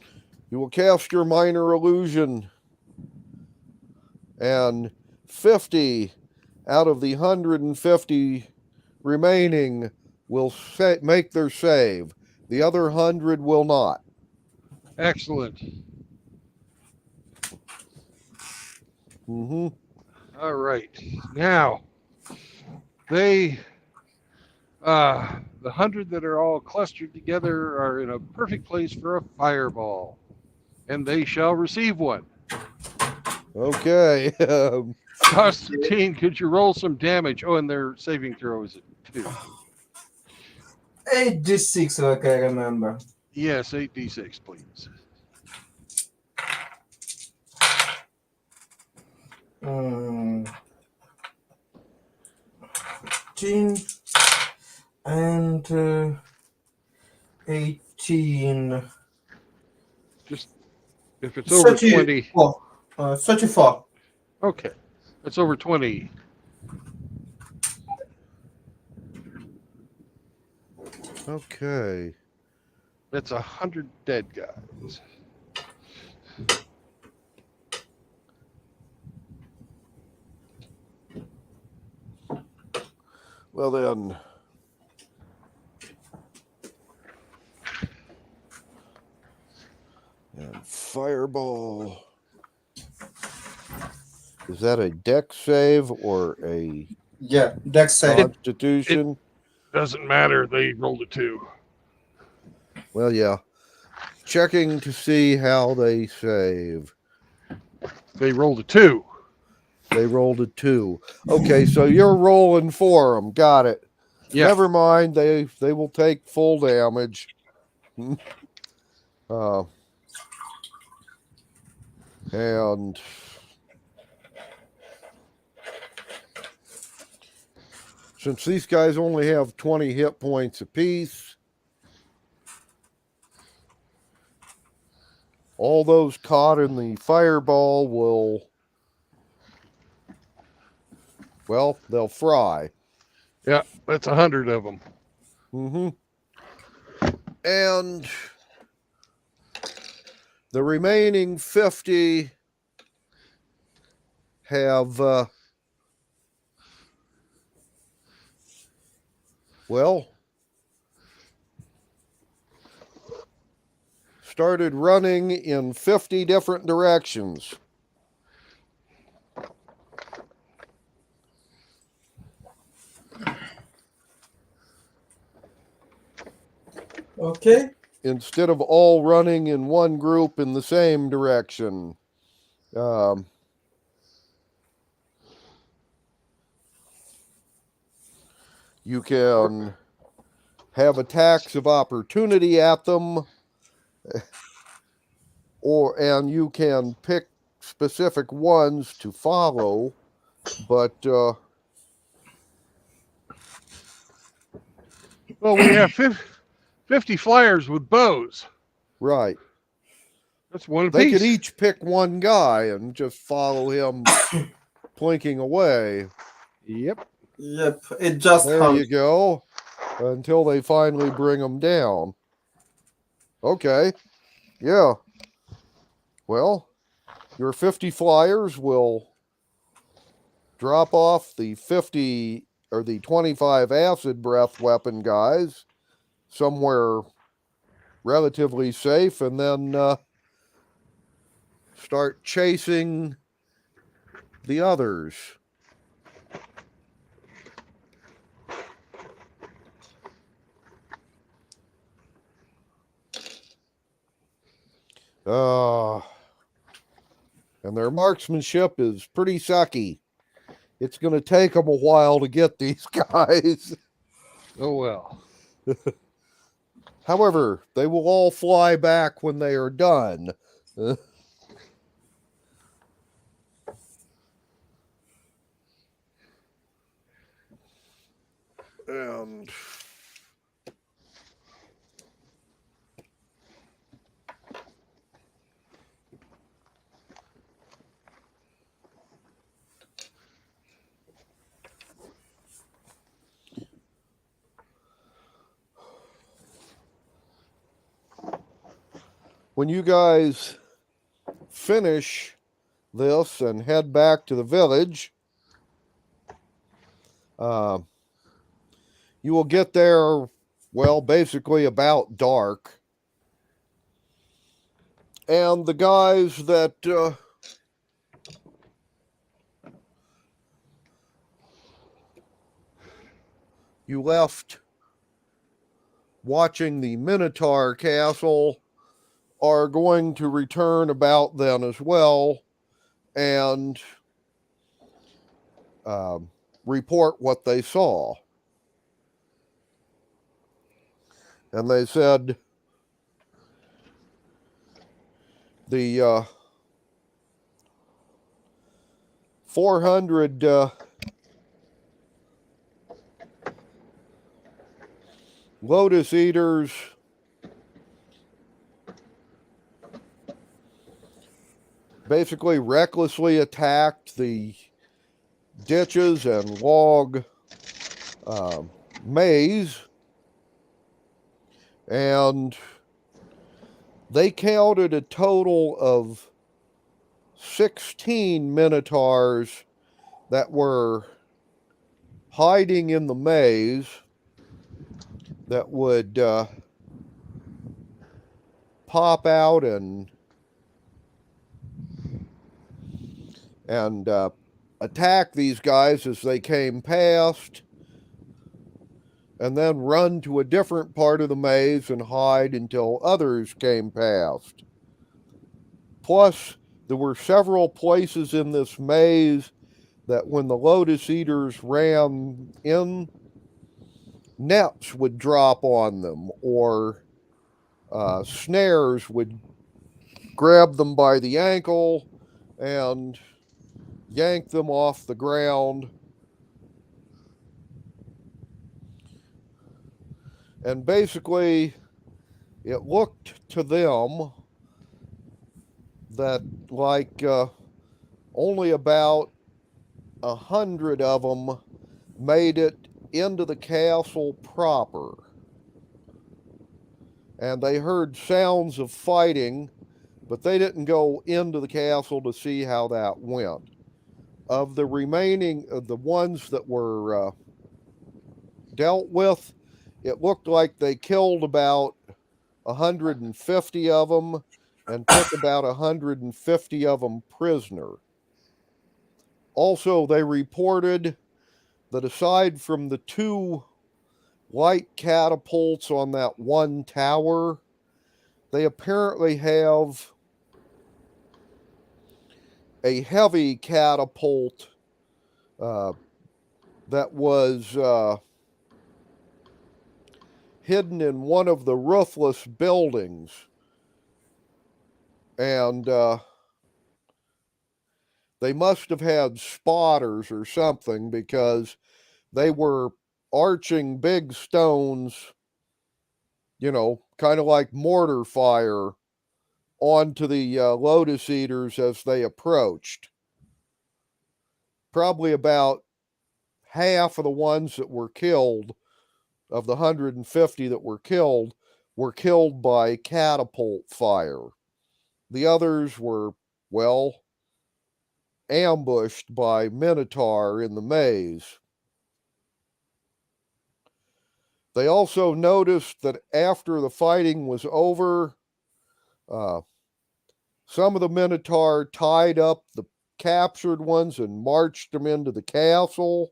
You will cast your minor illusion, and 50 out of the 150 remaining will make their save. The other 100 will not. Excellent. Mm-hmm. All right. Now, the 100 that are all clustered together are in a perfect place for a fireball, and they shall receive one. Okay. Constantine, could you roll some damage? Oh, and their saving throw is at 2. 8d6, like I remember. Yes, 8d6, please. Mm. 15 and 18. Just if it's over 20. 34. Okay, that's over 20. Okay. That's 100 dead guys. Well then. And fireball. Is that a dex save or a Yeah, dex save. constitution? Doesn't matter. They rolled a 2. Well, yeah. Checking to see how they save. They rolled a 2. They rolled a 2. Okay, so you're rolling for them. Got it. Yeah. Never mind. They will take full damage. And since these guys only have 20 hit points apiece, all those caught in the fireball will, well, they'll fry. Yeah, that's 100 of them. Mm-hmm. And the remaining 50 have, started running in 50 different directions. Okay. Instead of all running in one group in the same direction. You can have attacks of opportunity at them, and you can pick specific ones to follow, but Well, we have 50 flyers with bows. right. That's one They apiece. could each pick one guy and just follow him plinking away. Yep. Yep, it just There hunts. you go. Until they finally bring him down. Okay. Yeah. Well, your 50 flyers will drop off the 50 or the 25 acid breath weapon guys somewhere relatively safe, and then start chasing the others. And their marksmanship is pretty sucky. It's going to take them a while to get these guys. Oh well. However, they will all fly back when they are done. And when you guys finish this and head back to the village, you will get there, well, basically about dark. And the guys that you left watching the Minotaur Castle are going to return about then as well and report what they saw. And they said the 400 Lotus Eaters basically recklessly attacked the ditches and log maze, and they counted a total of 16 Minotaurs that were hiding in the maze that would pop out and attack these guys as they came past, and then run to a different part of the maze and hide until others came past. Plus, there were several places in this maze that when the Lotus Eaters ran in, nets would drop on them, or snares would grab them by the ankle and yank them off the ground. And basically, it looked to them that like only about 100 of them made it into the castle proper. And they heard sounds of fighting, but they didn't go into the castle to see how that went. Of the remaining, of the ones that were dealt with, it looked like they killed about 150 of them and took about 150 of them prisoner. Also, they reported that aside from the 2 light catapults on that one tower, they apparently have a heavy catapult that was hidden in one of the roofless buildings. And they must have had spotters or something, because they were arching big stones, you know, kind of like mortar fire onto the lotus eaters as they approached. Probably about half of the ones that were killed, of the 150 that were killed by catapult fire. The others were, well, ambushed by Minotaur in the maze. They also noticed that after the fighting was over, some of the Minotaur tied up the captured ones and marched them into the castle,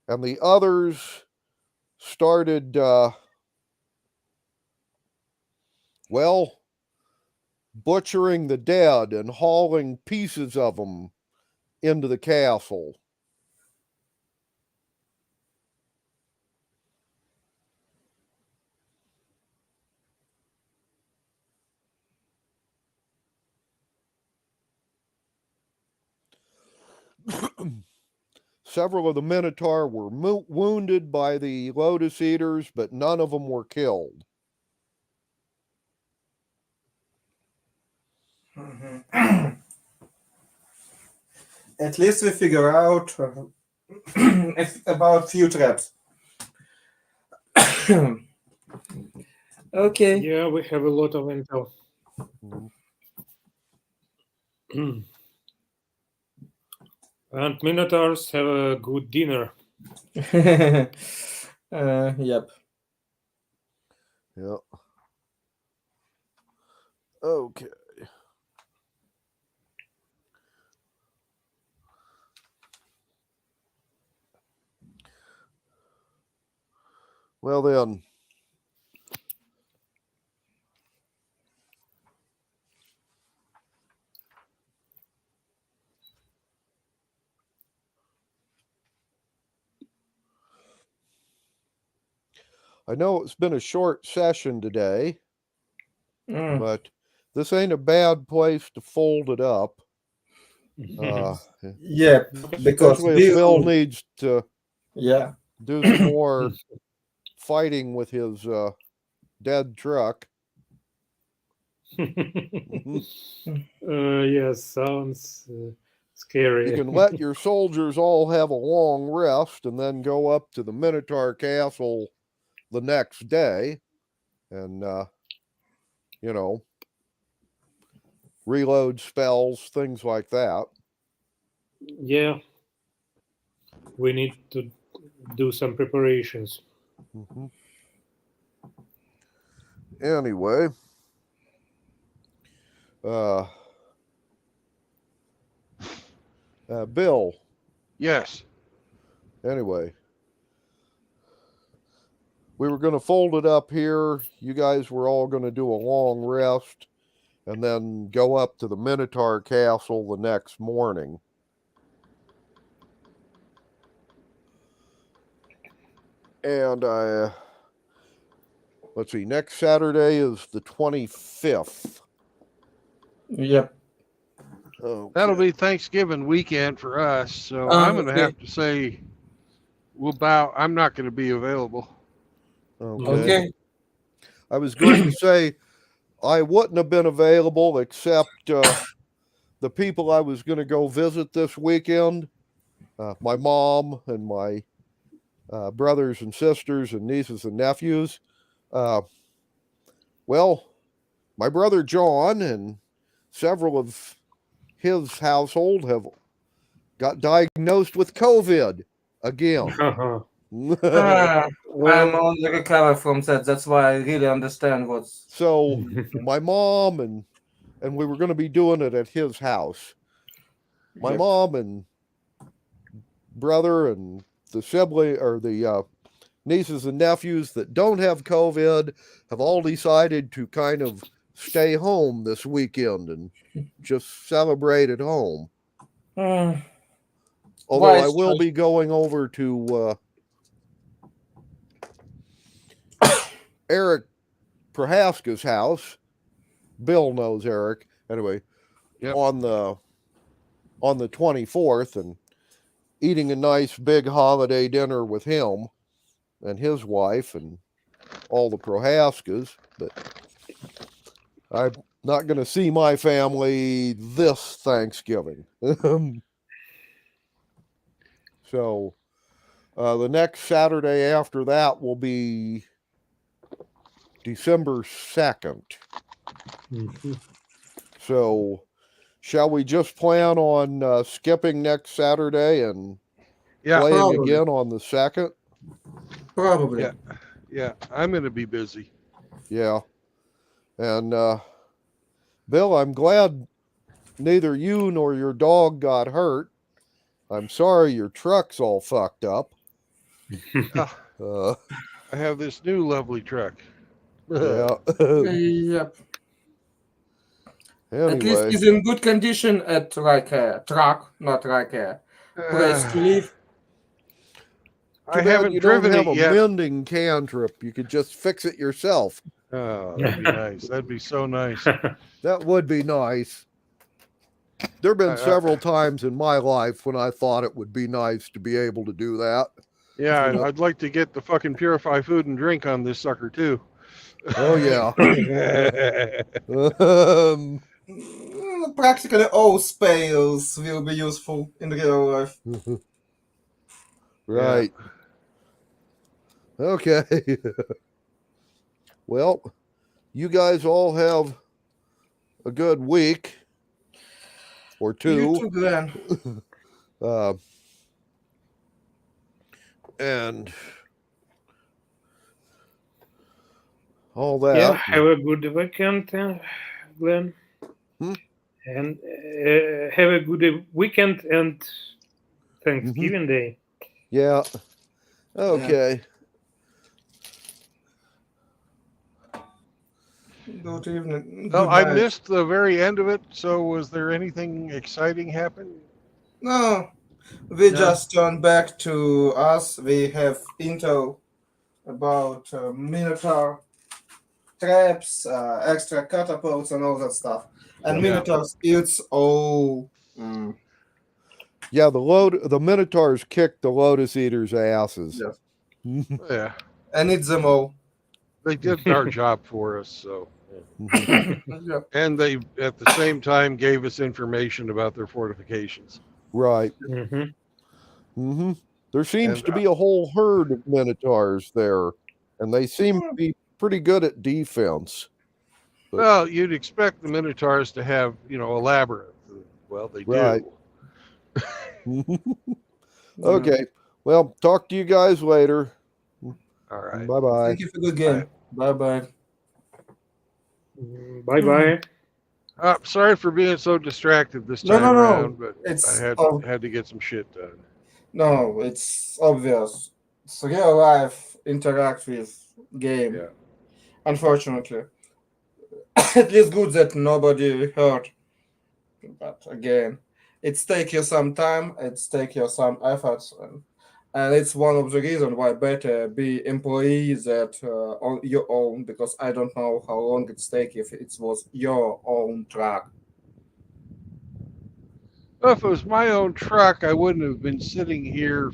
and the others started, well, butchering the dead and hauling pieces of them into the castle. Several of the Minotaur were wounded by the Lotus Eaters, but none of them were killed. At least we figure out about few traps. Okay. Yeah, we have a lot of intel. And Minotaurs have a good dinner. Yep. Yep. Okay. Well then, I know it's been a short session today, but this ain't a bad place to fold it up. Yeah, because Especially if Bill needs to yeah. do some more fighting with his dead truck. Yes, sounds scary. You can let your soldiers all have a long rest and then go up to the Minotaur Castle the next day and, you know, reload spells, things like that. Yeah. We need to do some preparations. Anyway, Bill. Yes. Anyway, we were going to fold it up here. You guys were all going to do a long rest and then go up to the Minotaur Castle the next morning. And let's see, next Saturday is the 25th. Yep. Okay. That'll be Thanksgiving weekend for us. So I'm going to have to say I'm not going to be available. Okay. I was going to say I wouldn't have been available except the people I was going to go visit this weekend, my mom and my brothers and sisters and nieces and nephews. Well, my brother John and several of his household have got diagnosed with COVID again. I'm on the recover from that. That's why I really understand what's. So my mom and we were going to be doing it at his house. My mom and brother and the sibling or the nieces and nephews that don't have COVID have all decided to kind of stay home this weekend and just celebrate at home. Although I will be going over to Eric Prohaska's house. Bill knows Eric. Anyway, on the 24th and eating a nice big holiday dinner with him and his wife and all the Prohaskas. But not going to see my family this Thanksgiving. So the next Saturday after that will be December 2nd. Mhm. So shall we just plan on skipping next Saturday and Yeah, playing Probably. again on the 2nd? Probably. Yeah. yeah. I'm going to be busy. Yeah. And Bill, I'm glad neither you nor your dog got hurt. I'm sorry your truck's all fucked up. Ah, Uh, I have this new lovely truck. yeah. Yep. At least Anyway, it's in good condition at like a truck, not like a place to live. I too bad haven't you don't driven have it a yet. mending cantrip. You could just fix it yourself. Oh, that'd be nice. That'd be so nice. That would be nice. There have been I- several times in my life when I thought it would be nice to be able to do that. Yeah, You know? I'd like to get the fucking Purify Food and Drink on this sucker too. Oh, yeah. Practically all spells will be useful in real life. Right. Okay. Well, you guys all have a good week or You two. too, Glenn. And all that. Yeah, have a good weekend, Glenn. Hmm? And have a good weekend and Thanksgiving Day. Yeah. Okay. Good evening. Well, Good I night. missed the very end of it. So, was there anything exciting happen? No, we No? just turned back to us. We have intel about Minotaur traps, extra catapults, and all that stuff. And Yeah. Minotaurs, it's all. Yeah, the Minotaurs kicked the Lotus Eaters' asses. Yes. Yeah, And it's them all. they did our job for us. So, Yeah. and they at the same time gave us information about their fortifications. Right. Mm-hmm. There seems And, to be a whole herd of Minotaurs there, and they seem to be pretty good at defense. Well, you'd expect the Minotaurs to have, a labyrinth. Well, they Right. do. Okay. Well, talk to you guys later. All right. Bye bye. Thank you for the game. Bye bye. Bye bye. Sorry for being so distracted this No, time no, no. around, but It's I had to get some shit done. no, it's obvious. It's real life interactive game. Yeah. Unfortunately, it is good that nobody hurt. But again, it's take you some time. It's take you some efforts, and it's one of the reasons why better be employees that on your own, because I don't know how long it's take if it was your own truck. Well, if it was my own truck, I wouldn't have been sitting here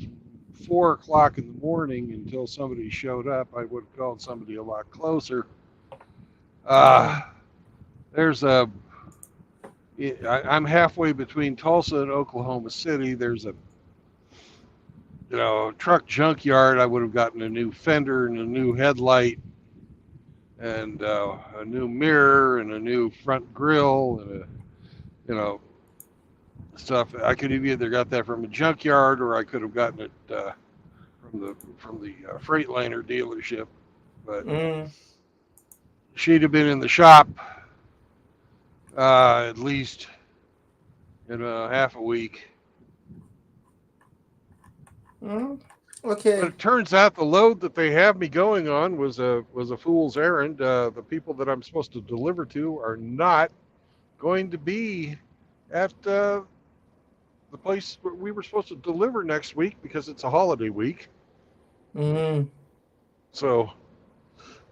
4 o'clock in the morning until somebody showed up. I would have called somebody a lot closer. I'm halfway between Tulsa and Oklahoma City. There's a truck junkyard. I would have gotten a new fender and a new headlight and a new mirror and a new front grille and stuff. I could have either got that from a junkyard or I could have gotten it from the Freightliner dealership. But she'd have been in the shop at least in half a week. Okay. But it turns out the load that they have me going on was a fool's errand. The people that I'm supposed to deliver to are not going to be at the place where we were supposed to deliver next week because it's a holiday week. So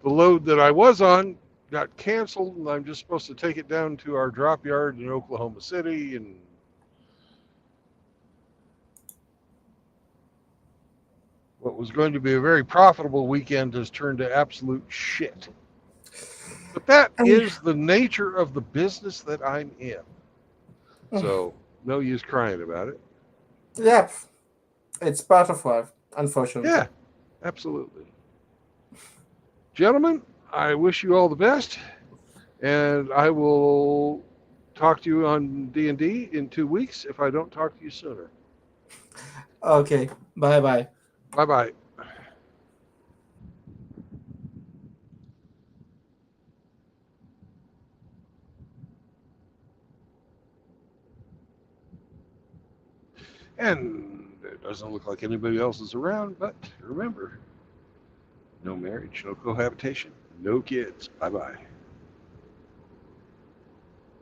the load that I was on got canceled, and I'm just supposed to take it down to our drop yard in Oklahoma City, and what was going to be a very profitable weekend has turned to absolute shit. But that is the nature of the business that I'm in. So no use crying about it. Yep. It's part of life, unfortunately. Yeah, absolutely. Gentlemen, I wish you all the best, and I will talk to you on D&D in 2 weeks if I don't talk to you sooner. Okay. Bye-bye. Bye-bye. And it doesn't look like anybody else is around, but remember, no marriage, no cohabitation, no kids. Bye-bye.